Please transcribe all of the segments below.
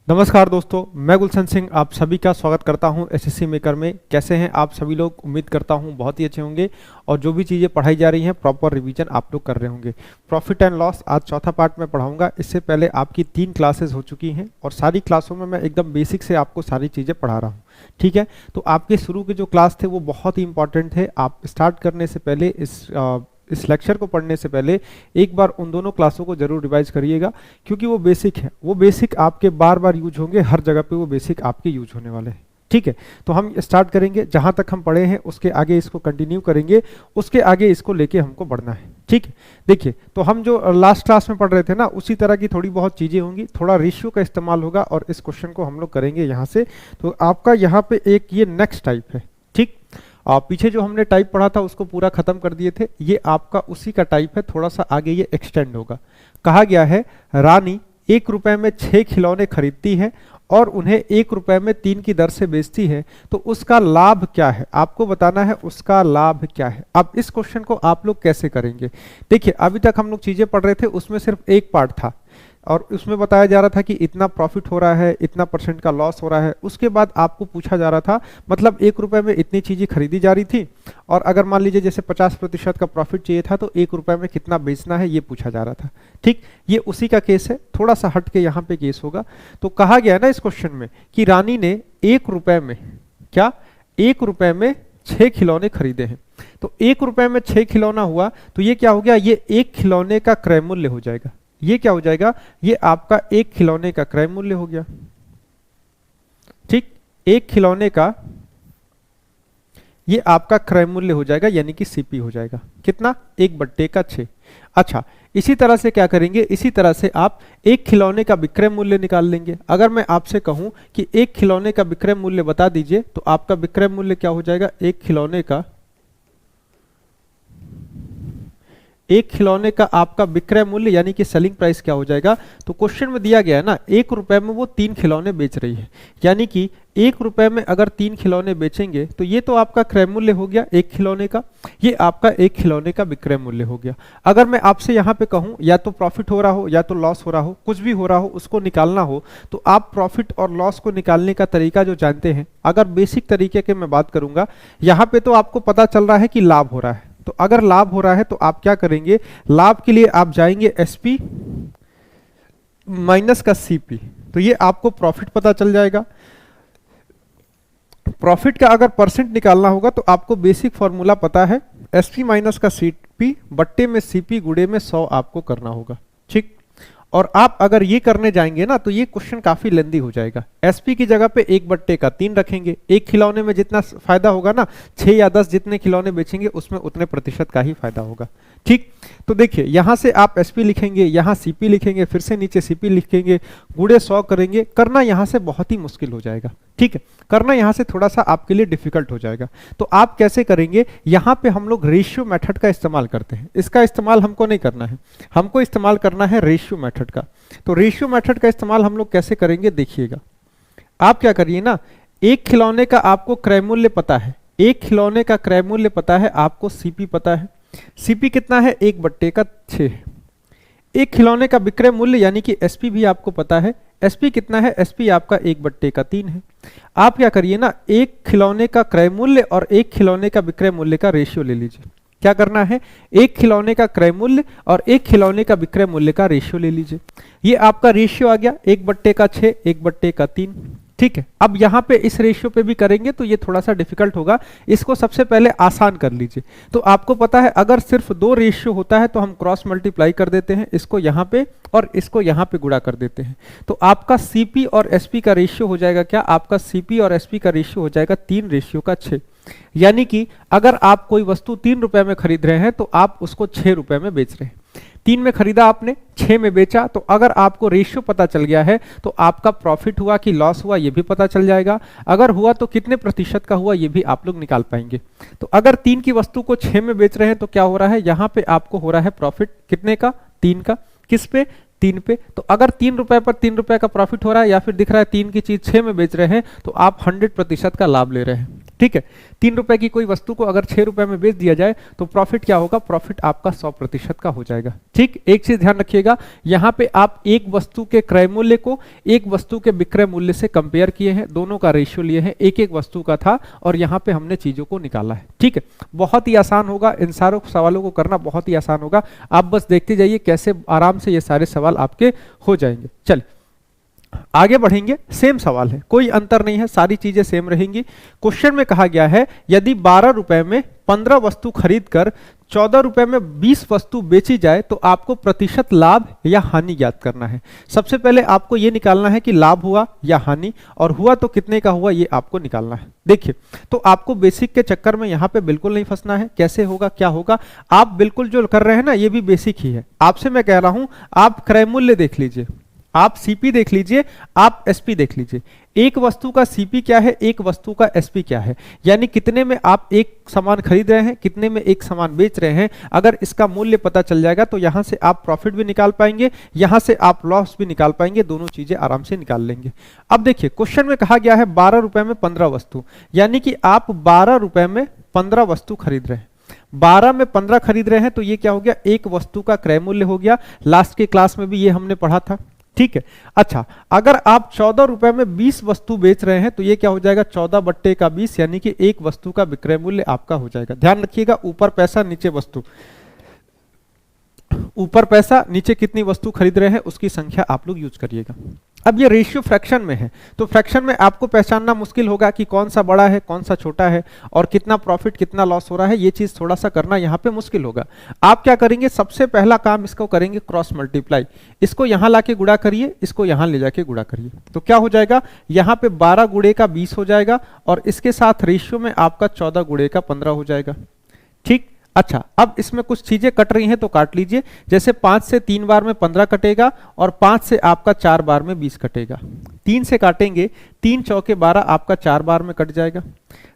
नमस्कार दोस्तों, मैं गुलशन सिंह आप सभी का स्वागत करता हूं एसएससी मेकर में। कैसे हैं आप सभी लोग? उम्मीद करता हूं बहुत ही अच्छे होंगे और जो भी चीज़ें पढ़ाई जा रही हैं प्रॉपर रिवीजन आप लोग कर रहे होंगे। प्रॉफिट एंड लॉस आज चौथा पार्ट में पढ़ाऊंगा। इससे पहले आपकी 3 क्लासेस हो चुकी हैं और सारी क्लासों में मैं एकदम बेसिक से आपको सारी चीज़ें पढ़ा रहा हूँ। ठीक है, तो आपके शुरू के जो क्लास थे वो बहुत ही इंपॉर्टेंट थे। आप स्टार्ट करने से पहले इस लेक्चर को पढ़ने से पहले एक बार उन दोनों क्लासों को जरूर रिवाइज करिएगा, क्योंकि वो बेसिक है। वो बेसिक आपके बार बार यूज होंगे, हर जगह पे वो बेसिक आपके यूज होने वाले हैं। ठीक है, तो हम स्टार्ट करेंगे। जहां तक हम पढ़े हैं उसके आगे इसको कंटिन्यू करेंगे, उसके आगे इसको लेके हमको बढ़ना है। ठीक है, देखिए तो हम जो लास्ट क्लास में पढ़ रहे थे ना, उसी तरह की थोड़ी बहुत चीजें होंगी। थोड़ा रेशियो का इस्तेमाल होगा और इस क्वेश्चन को हम लोग करेंगे यहाँ से। तो आपका यहाँ पे एक ये नेक्स्ट टाइप है। ठीक, पीछे जो हमने टाइप पढ़ा था उसको पूरा खत्म कर दिए थे। ये आपका उसी का टाइप है, थोड़ा सा आगे ये एक्सटेंड होगा। कहा गया है रानी 1 रुपए में 6 खिलौने खरीदती है और उन्हें 1 रुपए में 3 की दर से बेचती है, तो उसका लाभ क्या है? आपको बताना है उसका लाभ क्या है। अब इस क्वेश्चन को आप लोग कैसे करेंगे? देखिए, अभी तक हम लोग चीजें पढ़ रहे थे, उसमें सिर्फ एक पार्ट था और उसमें बताया जा रहा था कि इतना प्रॉफिट हो रहा है, इतना % का लॉस हो रहा है। उसके बाद आपको पूछा जा रहा था, मतलब 1 रुपए में इतनी चीजें खरीदी जा रही थी और अगर मान लीजिए जैसे 50% का प्रॉफिट चाहिए था तो 1 रुपए में कितना बेचना है ये पूछा जा रहा था। ठीक, ये उसी का केस है, थोड़ा सा हट के यहाँ पे केस होगा। तो कहा गया ना इस क्वेश्चन में कि रानी ने 1 रुपए में क्या 1 रुपए में 6 खिलौने खरीदे हैं। तो 1 रुपए में 6 खिलौना हुआ तो ये क्या हो गया? ये एक खिलौने का क्रय मूल्य हो जाएगा। ये क्या हो जाएगा? ये आपका एक खिलौने का क्रय मूल्य हो गया। ठीक, एक खिलौने का ये आपका क्रय मूल्य हो जाएगा, यानी कि सीपी हो जाएगा। कितना? 1/6। अच्छा, इसी तरह से क्या करेंगे? इसी तरह से आप एक खिलौने का विक्रय मूल्य निकाल लेंगे। अगर मैं आपसे कहूं कि एक खिलौने का विक्रय मूल्य बता दीजिए, तो आपका विक्रय मूल्य क्या हो जाएगा? एक खिलौने का आपका विक्रय मूल्य यानी कि सेलिंग प्राइस क्या हो जाएगा? तो क्वेश्चन में दिया गया है ना, 1 रुपए में वो 3 खिलौने बेच रही है, यानी कि 1 रुपए में अगर 3 खिलौने बेचेंगे तो ये तो आपका क्रय मूल्य हो गया एक खिलौने का, ये आपका एक खिलौने का विक्रय मूल्य हो गया। अगर मैं आपसे यहाँ पे कहूँ या तो प्रॉफिट हो रहा हो या तो लॉस हो रहा हो, कुछ भी हो रहा हो, उसको निकालना हो, तो आप प्रॉफिट और लॉस को निकालने का तरीका जो जानते हैं, अगर बेसिक तरीके की मैं बात करूंगा, यहाँ पे तो आपको पता चल रहा है कि लाभ हो रहा है। तो अगर लाभ हो रहा है तो आप क्या करेंगे? लाभ के लिए आप जाएंगे एसपी माइनस का सीपी, तो ये आपको प्रॉफिट पता चल जाएगा। प्रॉफिट का अगर % निकालना होगा तो आपको बेसिक फॉर्मूला पता है, एसपी माइनस का सीपी बट्टे में सीपी गुड़े में 100 आपको करना होगा। ठीक, और आप अगर ये करने जाएंगे ना तो ये क्वेश्चन काफी लेंदी हो जाएगा। एसपी की जगह पे 1/3 रखेंगे। एक खिलौने में जितना फायदा होगा ना, 6 या 10 जितने खिलौने बेचेंगे उसमें उतने % का ही फायदा होगा। ठीक, तो देखिए यहां से आप एसपी लिखेंगे, यहां सीपी लिखेंगे, फिर से नीचे सीपी लिखेंगे, गुड़े 100 करेंगे। करना यहां से बहुत ही मुश्किल हो जाएगा। ठीक है, करना यहां से थोड़ा सा आपके लिए डिफिकल्ट हो जाएगा। तो आप कैसे करेंगे? यहां पे हम लोग रेशियो मेथड का इस्तेमाल करते हैं। इसका इस्तेमाल हमको नहीं करना है, हमको इस्तेमाल करना है रेशियो मेथड का। तो रेशियो मेथड का इस्तेमाल हम लोग कैसे करेंगे देखिएगा। आप क्या करिए ना, एक खिलौने का आपको क्रय मूल्य पता है, एक खिलौने का क्रय मूल्य पता है, आपको सीपी पता है। सीपी कितना है? 1/6 है। एक खिलौने का विक्रय मूल्य यानी कि एसपी भी आपको पता है। एसपी कितना है? एसपी आपका 1/3 है। आप क्या करिए ना, एक खिलौने का क्रय मूल्य और एक खिलौने का विक्रय मूल्य का रेशियो ले लीजिए। क्या करना है? एक खिलौने का क्रय मूल्य और एक खिलौने का विक्रय मूल्य का रेशियो ले लीजिए। ये आपका रेशियो आ गया 1/6, 1/3। ठीक है, अब यहाँ पे इस रेशियो पे भी करेंगे तो ये थोड़ा सा डिफिकल्ट होगा। इसको सबसे पहले आसान कर लीजिए। तो आपको पता है अगर सिर्फ 2 रेशियो होता है तो हम क्रॉस मल्टीप्लाई कर देते हैं, इसको यहाँ पे और इसको यहाँ पे गुणा कर देते हैं। तो आपका सीपी और एसपी का रेशियो हो जाएगा क्या? आपका सीपी और एसपी का रेशियो हो जाएगा 3:6। यानी कि अगर आप कोई वस्तु 3 रुपए में खरीद रहे हैं तो आप उसको 6 रुपए में बेच रहे हैं। 3 में खरीदा आपने, 6 में बेचा, तो अगर आपको रेशियो पता चल गया है तो आपका प्रॉफिट हुआ कि लॉस हुआ ये भी पता चल जाएगा। अगर हुआ तो कितने % का हुआ ये भी आप लोग निकाल पाएंगे। तो अगर 3 की वस्तु को 6 में बेच रहे हैं तो क्या हो रहा है? यहाँ पे आपको हो रहा है प्रॉफिट कितने का? 3 का। किस पे? 3 पे। तो अगर 3 रुपए पर 3 रुपए का प्रॉफिट हो रहा है या फिर दिख रहा है 3 की चीज 6 में बेच रहे हैं तो आप 100% का लाभ ले रहे हैं। ठीक है, 3 रुपए की कोई वस्तु को अगर 6 रुपए में बेच दिया जाए तो प्रॉफिट क्या होगा, प्रॉफिट आपका 100% का हो जाएगा। ठीक, एक चीज ध्यान रखिएगा, यहाँ पे आप एक वस्तु के क्रय मूल्य को एक वस्तु के विक्रय मूल्य से कंपेयर किए हैं, दोनों का रेशियो लिए हैं, एक एक वस्तु का था और यहाँ पे हमने चीजों को निकाला है। ठीक है, बहुत ही आसान होगा, इन सारों सवालों को करना बहुत ही आसान होगा, आप बस देखते जाइए कैसे आराम से ये सारे सवाल आपके हो जाएंगे। चलिए आगे बढ़ेंगे, सेम सवाल है, कोई अंतर नहीं है, सारी चीजें सेम रहेंगी। क्वेश्चन में कहा गया है यदि 12 रुपए में 15 वस्तु खरीद कर 14 रुपए में 20 वस्तु बेची जाए तो आपको प्रतिशत लाभ या हानि ज्ञात करना है। सबसे पहले आपको यह निकालना है कि लाभ हुआ या हानि, और हुआ तो कितने का हुआ ये आपको निकालना है। देखिए, तो आपको बेसिक के चक्कर में यहां पे बिल्कुल नहीं फंसना है, कैसे होगा क्या होगा, आप बिल्कुल जो कर रहे हैं ना ये भी बेसिक ही है। आपसे मैं कह रहा हूं आप क्रय मूल्य देख लीजिए, आप सीपी देख लीजिए, आप एसपी देख लीजिए। एक वस्तु का सीपी क्या है, एक वस्तु का एसपी क्या है, यानी कितने में आप एक सामान खरीद रहे हैं, कितने में एक सामान बेच रहे हैं। अगर इसका मूल्य पता चल जाएगा तो यहां से आप प्रॉफिट भी निकाल पाएंगे, यहां से आप लॉस भी निकाल पाएंगे, दोनों चीजें आराम से निकाल लेंगे। अब देखिए क्वेश्चन में कहा गया है 12 रुपए में 15 वस्तु, यानी कि आप 12 रुपए में 15 वस्तु खरीद रहे हैं। 12 में 15 खरीद रहे हैं तो ये क्या हो गया, एक वस्तु का क्रय मूल्य हो गया। लास्ट के क्लास में भी ये हमने पढ़ा था। ठीक है, अच्छा अगर आप 14 रुपए में 20 वस्तु बेच रहे हैं तो ये क्या हो जाएगा, 14 बट्टे का 20, यानी कि एक वस्तु का विक्रय मूल्य आपका हो जाएगा। ध्यान रखिएगा, ऊपर पैसा नीचे वस्तु, ऊपर पैसा नीचे कितनी वस्तु खरीद रहे हैं उसकी संख्या आप लोग यूज करिएगा। अब ये रेशियो फ्रैक्शन में है तो फ्रैक्शन में आपको पहचानना मुश्किल होगा कि कौन सा बड़ा है कौन सा छोटा है और कितना प्रॉफिट कितना लॉस हो रहा है, ये चीज थोड़ा सा करना यहाँ पे मुश्किल होगा। आप क्या करेंगे, सबसे पहला काम इसको करेंगे क्रॉस मल्टीप्लाई, इसको यहाँ लाके गुणा करिए, इसको यहाँ ले जाके गुणा करिए, तो क्या हो जाएगा, यहाँ पे 12 गुणे का 20 हो जाएगा और इसके साथ रेशियो में आपका 14 गुणे का 15 हो जाएगा। ठीक, अच्छा अब इसमें कुछ चीजें कट रही हैं तो काट लीजिए, जैसे 5 से 3 बार में 15 कटेगा और 5 से आपका 4 बार में 20 कटेगा। 3 से काटेंगे, 3 चौके 12 आपका 4 बार में कट जाएगा।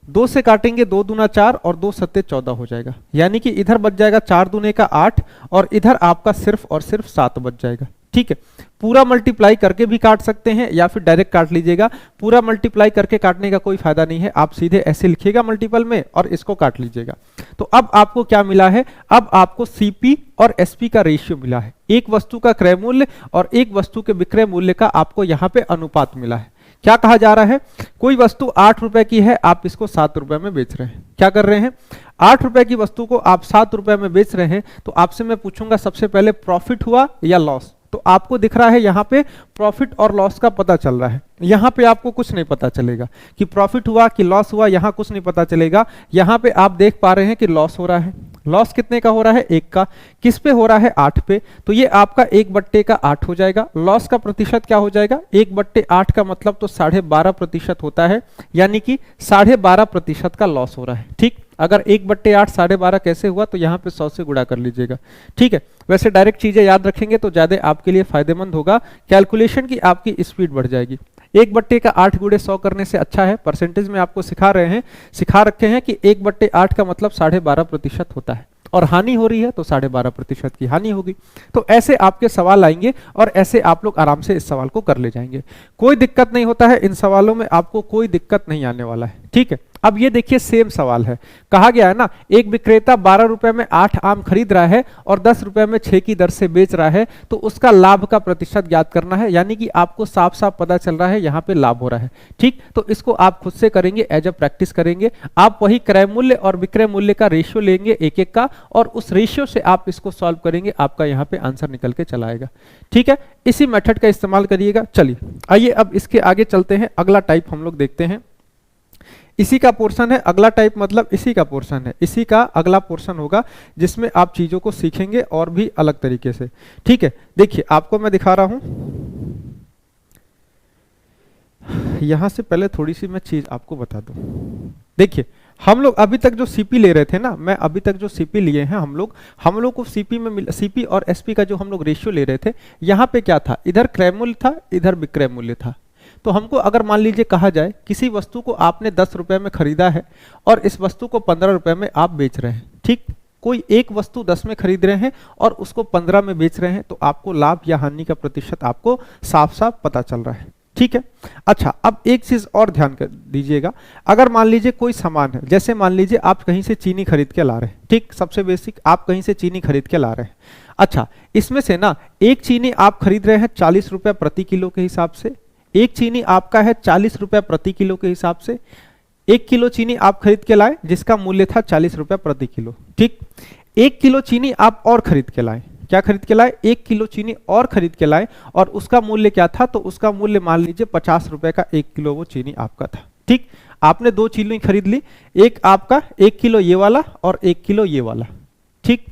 2 से काटेंगे, 2 दूना 4 और 2 सत्ते 14 हो जाएगा, यानी कि इधर बच जाएगा 4 दूने का 8 और इधर आपका सिर्फ और सिर्फ 7 बच जाएगा। ठीक है, पूरा मल्टीप्लाई करके भी काट सकते हैं या फिर डायरेक्ट काट लीजिएगा। पूरा मल्टीप्लाई करके काटने का कोई फायदा नहीं है, आप सीधे ऐसे लिखिएगा मल्टीपल में और इसको काट लीजिएगा। तो अब आपको क्या मिला है, अब आपको सीपी और एसपी का रेशियो मिला है, एक वस्तु का क्रय मूल्य और एक वस्तु के विक्रय मूल्य का आपको यहाँ पे अनुपात मिला है। क्या कहा जा रहा है, कोई वस्तु 8 रुपए की है, आप इसको 7 रुपए में बेच रहे हैं। क्या कर रहे हैं, 8 रुपए की वस्तु को आप 7 रुपए में बेच रहे हैं, तो आपसे मैं पूछूंगा सबसे पहले प्रॉफिट हुआ या लॉस। तो आपको दिख रहा है यहाँ पे प्रॉफिट और लॉस का पता चल रहा है, यहाँ पे आपको कुछ नहीं पता चलेगा कि प्रॉफिट हुआ कि लॉस हुआ, यहाँ कुछ नहीं पता चलेगा। यहाँ पे आप देख पा रहे हैं कि लॉस हो रहा है, लॉस कितने का हो रहा है, 1 का, किस पे हो रहा है, 8 पे, तो ये आपका 1 बट्टे का 8 हो जाएगा। लॉस का प्रतिशत क्या हो जाएगा, 1 बट्टे 8 का मतलब तो 12.5% होता है, यानी कि 12.5% का लॉस हो रहा है। ठीक, अगर 1 बट्टे 8 12.5 कैसे हुआ, तो यहाँ पे 100 से गुणा कर लीजिएगा। ठीक है, वैसे डायरेक्ट चीजें याद रखेंगे तो ज्यादा आपके लिए फायदेमंद होगा, कैलकुलेशन की आपकी स्पीड बढ़ जाएगी। 1 बट्टे का 8 गुणे 100 करने से अच्छा है, परसेंटेज में आपको सिखा रखे हैं कि 1 बट्टे 8 का मतलब 12.5% होता है और हानि हो रही है तो 12.5% की हानि होगी। तो ऐसे आपके सवाल आएंगे और ऐसे आप लोग आराम से इस सवाल को कर ले जाएंगे, कोई दिक्कत नहीं होता है इन सवालों में, आपको कोई दिक्कत नहीं आने वाला है। ठीक है, अब ये देखिए सेम सवाल है, कहा गया है ना एक विक्रेता 12 रुपए में 8 आम खरीद रहा है और 10 रुपए में 6 की दर से बेच रहा है, तो उसका लाभ का प्रतिशत ज्ञात करना है, यानी कि आपको साफ साफ पता चल रहा है यहाँ पे लाभ हो रहा है। ठीक, तो इसको आप खुद से करेंगे, एज अ प्रैक्टिस करेंगे। आप वही क्रय मूल्य और विक्रय मूल्य का रेशियो लेंगे एक एक का और उस रेशियो से आप इसको सॉल्व करेंगे, आपका यहाँ पे आंसर निकल के चला आएगा। ठीक है, इसी मेथड का इस्तेमाल करिएगा। चलिए आइए अब इसके आगे चलते हैं, अगला टाइप हम लोग देखते हैं। इसी का पोर्शन है, अगला टाइप मतलब इसी का पोर्शन है, इसी का अगला पोर्शन होगा जिसमें आप चीजों को सीखेंगे और भी अलग तरीके से। ठीक है, देखिए आपको मैं दिखा रहा हूं, यहां से पहले थोड़ी सी मैं चीज आपको बता दूं। देखिए हम लोग अभी तक जो सीपी ले रहे थे ना, मैं अभी तक जो सीपी लिए हैं हम लोग को सीपी में सीपी और एसपी का जो हम लोग रेशियो ले रहे थे, यहाँ पे क्या था, इधर क्रय मूल्य था, इधर विक्रय मूल्य था। तो हमको अगर मान लीजिए कहा जाए किसी वस्तु को आपने 10 रुपए में खरीदा है और इस वस्तु को 15 रुपए में आप बेच रहे हैं। ठीक, कोई एक वस्तु 10 में खरीद रहे हैं और उसको 15 में बेच रहे हैं, तो आपको लाभ या हानि का प्रतिशत आपको साफ साफ पता चल रहा है। ठीक है। अच्छा, अब एक चीज और ध्यान कर दीजिएगा, अगर मान लीजिए कोई सामान है, जैसे मान लीजिए आप कहीं से चीनी खरीद के ला रहे हैं, ठीक, सबसे बेसिक आप कहीं से चीनी खरीद के ला रहे हैं। अच्छा, इसमें से ना एक चीनी आप खरीद रहे हैं 40 रुपए प्रति किलो के हिसाब से, एक चीनी आपका है 40 रुपए प्रति किलो के हिसाब से, 1 किलो चीनी आप खरीद के लाए जिसका मूल्य था 40 रुपए प्रति किलो, ठीक। 1 किलो चीनी आप और खरीद के लाए, क्या खरीद के लाए, 1 किलो चीनी और खरीद के लाए, और उसका मूल्य क्या था, तो उसका मूल्य मान लीजिए 50 रुपए का 1 किलो वो चीनी आपका था, ठीक। आपने 2 चीनी खरीद ली, एक आपका 1 किलो ये वाला और 1 किलो ये वाला, ठीक।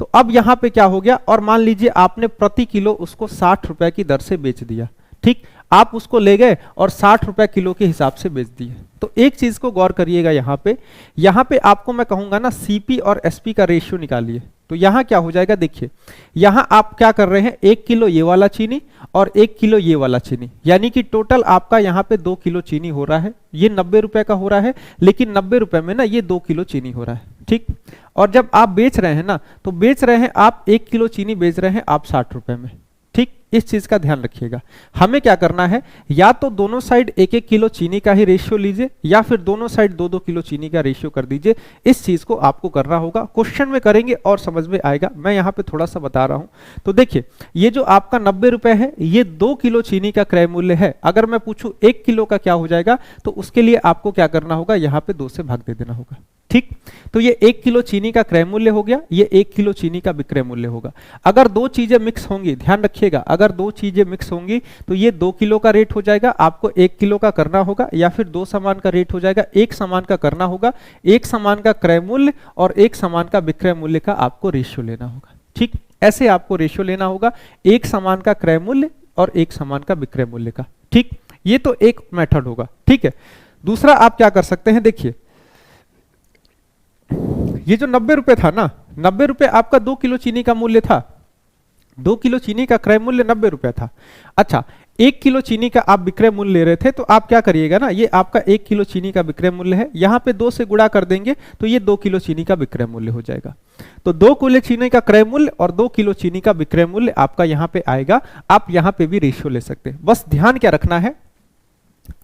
तो अब यहां पे क्या हो गया, और मान लीजिए आपने प्रति किलो उसको 60 रुपए की दर से बेच दिया, ठीक। आप उसको ले गए और 60 रुपए किलो के हिसाब से बेच दिए। तो एक चीज को गौर करिएगा, यहां पे आपको मैं कहूंगा ना सीपी और एसपी का रेशियो निकालिए। तो यहां क्या हो जाएगा, देखिए यहां आप क्या कर रहे हैं, 1 किलो ये वाला चीनी और 1 किलो ये वाला चीनी, यानी कि टोटल आपका यहां पे 2 किलो चीनी हो रहा है। ये 90 रुपए का हो रहा है, लेकिन 90 रुपए में ना ये 2 किलो चीनी हो रहा है, ठीक। और जब आप बेच रहे हैं ना, तो बेच रहे हैं आप 1 किलो चीनी बेच रहे हैं आप 60 रुपए में, ठीक। इस चीज का ध्यान रखिएगा। हमें क्या करना है, या तो दोनों साइड 1-1 किलो चीनी का ही रेशियो लीजिए, या फिर दोनों साइड 2-2 किलो चीनी का रेशियो कर दीजिए। इस चीज को आपको करना होगा, क्वेश्चन में करेंगे और समझ में आएगा। मैं यहाँ पे थोड़ा सा बता रहा हूं। तो देखिए, ये जो आपका 90 रुपए है, ये 2 किलो चीनी का क्रय मूल्य है। अगर मैं पूछूं 1 किलो का क्या हो जाएगा, तो उसके लिए आपको क्या करना होगा, यहाँ पे 2 से भाग दे देना होगा, ठीक। तो ये 1 किलो चीनी का क्रय मूल्य हो गया, ये 1 किलो चीनी का विक्रय मूल्य होगा। अगर 2 चीजें मिक्स होंगी, ध्यान रखिएगा, अगर 2 चीजें मिक्स होंगी तो ये 2 किलो का रेट हो जाएगा, आपको 1 किलो का करना होगा, या फिर 2 सामान का रेट हो जाएगा, 1 सामान का करना होगा। 1 सामान का क्रय मूल्य और 1 सामान का विक्रय मूल्य का आपको रेशियो लेना होगा, ठीक। ऐसे आपको रेशियो लेना होगा, 1 सामान का क्रय मूल्य और 1 सामान का विक्रय मूल्य का, ठीक। ये तो एक मेथड होगा, ठीक है। दूसरा आप क्या कर सकते हैं, देखिए ये जो 90 रुपए था ना, 90 रुपए आपका 2 किलो चीनी का मूल्य था, 2 किलो चीनी का क्रय मूल्य 90 रुपए था। अच्छा, 1 किलो चीनी का आप विक्रय मूल्य ले रहे थे, तो आप क्या करिएगा ना, ये आपका 1 किलो चीनी का विक्रय मूल्य है, यहां पे 2 से गुणा कर देंगे तो ये 2 किलो चीनी का विक्रय मूल्य हो जाएगा। तो 2 किलो चीनी का क्रय मूल्य और 2 किलो चीनी का विक्रय मूल्य आपका यहां पे आएगा। आप यहां पे भी रेशियो ले सकते हैं। बस ध्यान क्या रखना है,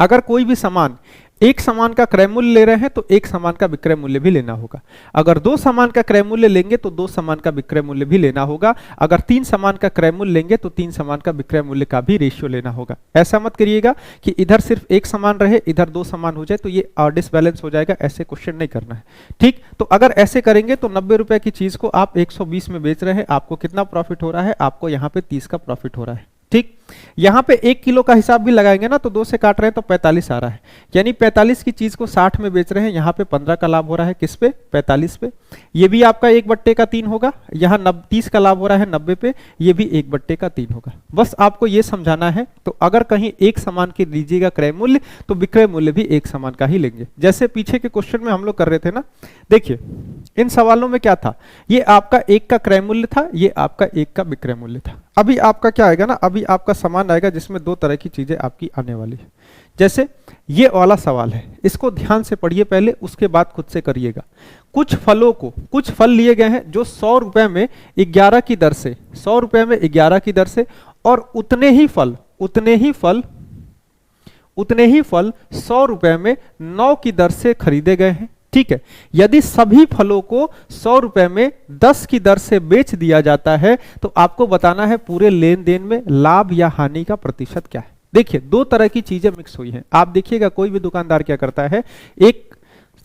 अगर कोई भी सामान 1 सामान का क्रय मूल्य ले रहे हैं तो 1 सामान का विक्रय मूल्य भी लेना होगा। अगर 2 सामान का क्रय मूल्य लेंगे तो 2 सामान का विक्रय मूल्य भी लेना होगा। अगर 3 सामान का क्रय मूल्य लेंगे तो 3 सामान का विक्रय मूल्य का भी रेशियो लेना होगा। ऐसा मत करिएगा कि इधर सिर्फ 1 सामान रहे, इधर 2 सामान हो जाए, तो ये डिसबैलेंस हो जाएगा। ऐसे क्वेश्चन नहीं करना है, ठीक। तो अगर ऐसे करेंगे तो 90 रुपए की चीज को आप 120 में बेच रहे हैं, आपको कितना प्रॉफिट हो रहा है, आपको यहाँ पे 30 का प्रॉफिट हो रहा है, ठीक। यहां पे 1 किलो का हिसाब भी लगाएंगे ना, तो 2 से काट रहे हैं तो 45 आ रहा है, यानी 45 की चीज को 60 में बेच रहे हैं, यहां पे 15 का लाभ हो रहा है, किस पे, 45 पे। ये भी आपका 1/3 होगा, यहां 30 का लाभ हो रहा है 90 पे, ये भी 1/3 होगा। बस आपको ये समझाना है। तो अगर कहीं एक सामान के लीजिएगा क्रय मूल्य, तो विक्रय मूल्य भी एक सामान का ही लेंगे। जैसे पीछे के क्वेश्चन में हम लोग कर रहे थे ना, देखिए इन सवालों में क्या था, ये आपका 1 का क्रय मूल्य था, ये आपका 1 का विक्रय मूल्य था। अभी आपका क्या आएगा ना, अभी आपका सामान आएगा जिसमें 2 तरह की चीजें आपकी आने वाली है। जैसे ये वाला सवाल है, इसको ध्यान से पढ़िए पहले, उसके बाद खुद से करिएगा। कुछ फलों को, कुछ फल लिए गए हैं जो 100 रुपए में 11 की दर से, 100 रुपए में 11 की दर से, और उतने ही फल 100 रुपए में 9 की दर से खरीदे गए हैं, ठीक है। यदि सभी फलों को 100 रुपए में 10 की दर से बेच दिया जाता है, तो आपको बताना है पूरे लेन देन में लाभ या हानि का प्रतिशत क्या है। देखिए 2 तरह की चीजें मिक्स हुई हैं। आप देखिएगा कोई भी दुकानदार क्या करता है, एक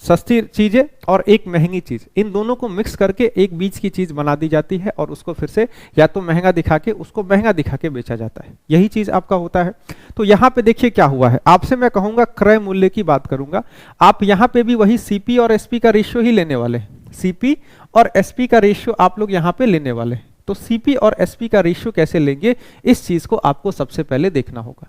सस्ती चीजें और एक महंगी चीज, इन दोनों को मिक्स करके एक बीच की चीज बना दी जाती है, और उसको फिर से या तो महंगा दिखा के उसको महंगा दिखा के बेचा जाता है। यही चीज आपका होता है। तो यहाँ पे देखिए क्या हुआ है, आपसे मैं कहूंगा क्रय मूल्य की बात करूंगा। आप यहाँ पे भी वही सीपी और एसपी का रेशियो ही लेने वाले हैं। सीपी और एसपी का रेशियो आप लोग यहाँ पे लेने वाले हैं। तो सीपी और एसपी का रेशियो कैसे लेंगे, इस चीज को आपको सबसे पहले देखना होगा।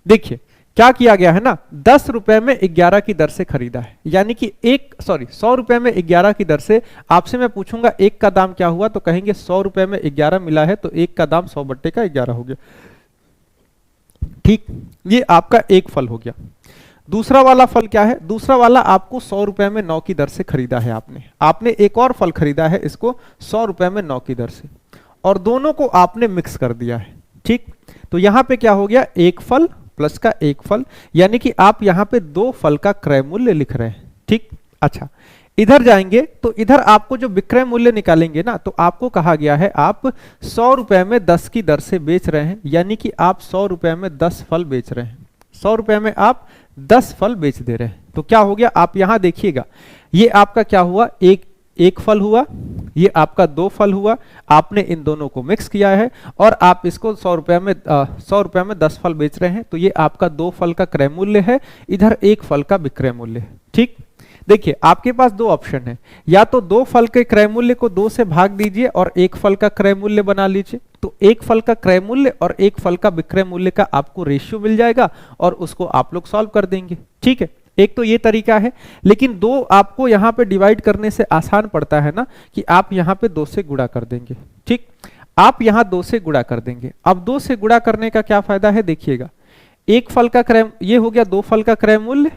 देखिए क्या किया गया है ना, 10 रुपए में 11 की दर से खरीदा है, यानी कि 100 रुपए में 11 की दर से। आपसे मैं पूछूंगा 1 का दाम क्या हुआ, तो कहेंगे 100 रुपए में 11 मिला है, तो 1 का दाम 100/11 हो गया, ठीक। ये आपका एक फल हो गया। दूसरा वाला फल क्या है, दूसरा वाला आपको 100 रुपए में 9 की दर से खरीदा है। आपने एक और फल खरीदा है, इसको 100 रुपए में 9 की दर से, और दोनों को आपने मिक्स कर दिया है, ठीक। तो यहां पे क्या हो गया, एक फल प्लस का एक फल, यानी कि आप यहाँ पे 2 फल का क्रय मूल्य लिख रहे हैं। ठीक, अच्छा इधर जाएंगे तो इधर आपको जो विक्रय मूल्य निकालेंगे ना, तो आपको कहा गया है आप 100 रुपए में 10 की दर से बेच रहे हैं, यानी कि आप 100 रुपए में 10 फल बेच रहे हैं। 100 रुपए में आप 10 फल बेच दे रहे हैं। तो क्या हो गया, आप यहां देखिएगा, ये आपका क्या हुआ, एक फल हुआ, ये आपका 2 फल हुआ, आपने इन दोनों को मिक्स किया है और आप इसको 100 रुपए में 10 फल बेच रहे हैं। तो ये आपका 2 फल का क्रय मूल्य है, इधर 1 फल का विक्रय मूल्य है। ठीक, देखिए आपके पास 2 ऑप्शन है, या तो 2 फल के क्रय मूल्य को 2 से भाग दीजिए और 1 फल का क्रय मूल्य बना लीजिए। तो 1 फल का क्रय मूल्य और 1 फल का विक्रय मूल्य का आपको रेशियो मिल जाएगा और उसको आप लोग सॉल्व कर देंगे। ठीक है, एक तो ये तरीका है, लेकिन 2 आपको यहां पे डिवाइड करने से आसान पड़ता है ना, कि आप यहां पे 2 से गुणा कर देंगे। ठीक, आप यहां 2 से गुणा कर देंगे। अब 2 से गुणा करने का क्या फायदा है, देखिएगा, 1 फल का क्रय, ये हो गया 2 फल का क्रय मूल्य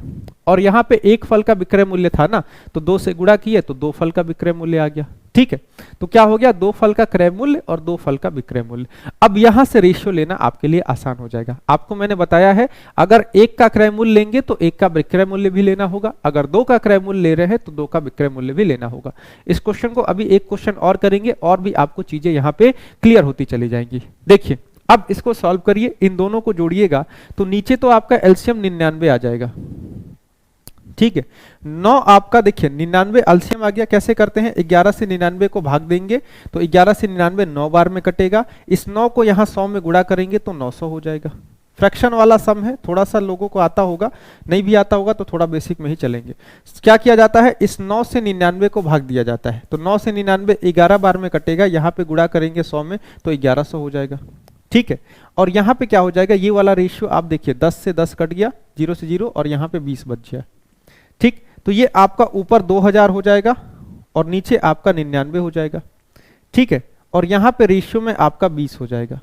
और यहाँ पे 1 फल का विक्रय मूल्य था ना, तो 2 से गुणा किए तो 2 फल का विक्रय मूल्य आ गया। ठीक है, तो क्या हो गया, 2 फल का क्रय मूल्य और 2 फल का विक्रय मूल्य। अब यहां से रेशियो लेना आपके लिए आसान हो जाएगा। आपको मैंने बताया है, अगर 1 का क्रय मूल्य लेंगे तो 1 का विक्रय मूल्य भी लेना होगा, अगर 2 का क्रय मूल्य ले रहे हैं तो 2 का विक्रय मूल्य भी लेना होगा। इस क्वेश्चन को अभी एक क्वेश्चन और करेंगे और भी आपको चीजें यहाँ पे क्लियर होती चली जाएंगी। देखिए अब इसको सॉल्व करिए, इन दोनों को जोड़िएगा तो नीचे तो आपका एलसीएम 99 आ जाएगा। ठीक है, 9 आपका, देखिए 99 एलसीएम आ गया। कैसे करते हैं, 11 से 99 को भाग देंगे तो 11 से 99 9 बार में कटेगा। इस 9 को यहाँ 100 में गुणा करेंगे तो 900 हो जाएगा। फ्रैक्शन वाला सम है, थोड़ा सा लोगों को आता होगा, नहीं भी आता होगा तो थोड़ा बेसिक में ही चलेंगे। क्या किया जाता है, इस 9 से 99 को भाग दिया जाता है, तो 9 से 99 11 बार में कटेगा, यहाँ पे गुणा करेंगे 100 में तो 1100 हो जाएगा। ठीक है, और यहाँ पे क्या हो जाएगा, ये वाला रेशियो आप देखिए, 10 से 10 कट गया, 0 से 0 और यहाँ पे 20 बच गया। ठीक, तो ये आपका ऊपर 2000 हो जाएगा और नीचे आपका 99 हो जाएगा। ठीक है, और यहाँ पे रेशियो में आपका 20 हो जाएगा।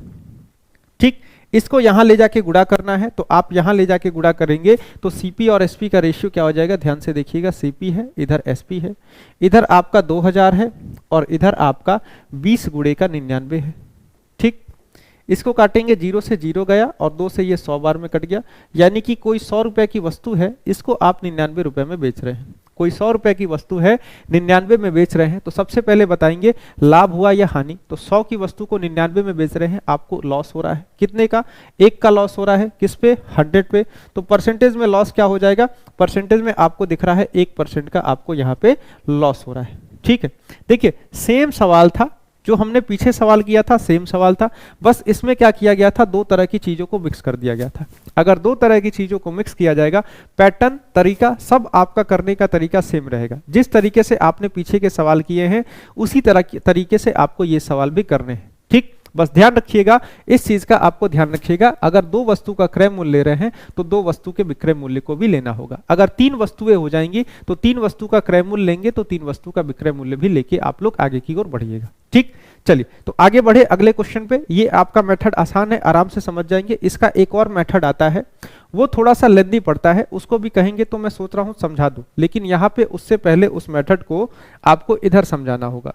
ठीक, इसको यहाँ ले जाके गुणा करना है, तो आप यहाँ ले जाके गुणा करेंगे तो सीपी और एसपी का रेशियो क्या हो जाएगा, ध्यान से देखिएगा, सीपी है, इधर एसपी है, इधर आपका 2000 है और इधर आपका 20 गुणे का 99 है। ठीक, इसको काटेंगे, 0 से 0 गया और 2 से ये 100 बार में कट गया, यानी कि कोई 100 रुपए की वस्तु है, इसको आप 99 रुपए में बेच रहे हैं। कोई 100 रुपए की वस्तु है 99 में बेच रहे हैं, तो सबसे पहले बताएंगे लाभ हुआ या हानि। तो 100 की वस्तु को 99 में बेच रहे हैं, आपको लॉस हो रहा है, कितने का, 1 का लॉस हो रहा है, किस पे, 100 पे। तो परसेंटेज में लॉस क्या हो जाएगा, परसेंटेज में आपको दिख रहा है 1% का आपको यहाँ पे लॉस हो रहा है। ठीक है, देखिए सेम सवाल था जो हमने पीछे सवाल किया था, सेम सवाल था, बस इसमें क्या किया गया था, 2 तरह की चीजों को मिक्स कर दिया गया था। अगर 2 तरह की चीजों को मिक्स किया जाएगा, पैटर्न, तरीका, सब आपका करने का तरीका सेम रहेगा। जिस तरीके से आपने पीछे के सवाल किए हैं उसी तरीके से आपको ये सवाल भी करने हैं। ठीक, बस ध्यान रखिएगा, इस चीज का आपको ध्यान रखिएगा, अगर 2 वस्तु का क्रय मूल्य ले रहे हैं तो 2 वस्तु के विक्रय मूल्य को भी लेना होगा। अगर 3 वस्तुएं हो जाएंगी तो 3 वस्तु का क्रय मूल्य लेंगे तो 3 वस्तु का विक्रय मूल्य भी लेके आप लोग आगे की ओर बढ़िएगा। ठीक, चलिए तो आगे बढ़े अगले क्वेश्चन पे। ये आपका मेथड आसान है, आराम से समझ जाएंगे। इसका एक और मेथड आता है, वो थोड़ा सा लेंदी पड़ता है, उसको भी कहेंगे तो मैं सोच रहा हूं समझा दूं, लेकिन यहाँ पे उससे पहले उस मेथड को आपको इधर समझाना होगा।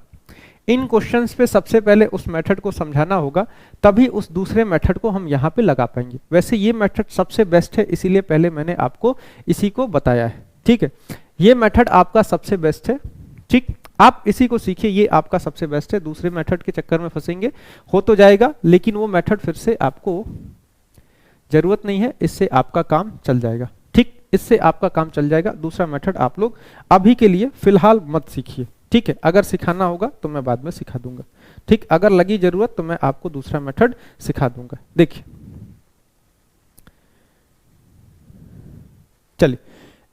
इन क्वेश्चंस पे सबसे पहले उस मेथड को समझाना होगा, तभी उस दूसरे मेथड को हम यहाँ पे लगा पाएंगे। वैसे ये मेथड सबसे बेस्ट है, इसीलिए पहले मैंने आपको इसी को बताया है। ठीक है, ये मेथड आपका सबसे बेस्ट है। ठीक, आप इसी को सीखिए, ये आपका सबसे बेस्ट है। दूसरे मेथड के चक्कर में फंसेंगे हो तो जाएगा, लेकिन वो मेथड फिर से आपको जरूरत नहीं है, इससे आपका काम चल जाएगा। ठीक, इससे आपका काम चल जाएगा। दूसरा मेथड आप लोग अभी के लिए फिलहाल मत सीखिए। ठीक है, अगर सिखाना होगा तो मैं बाद में सिखा दूंगा। ठीक, अगर लगी जरूरत तो मैं आपको दूसरा मेथड सिखा दूंगा। देखिए, चलिए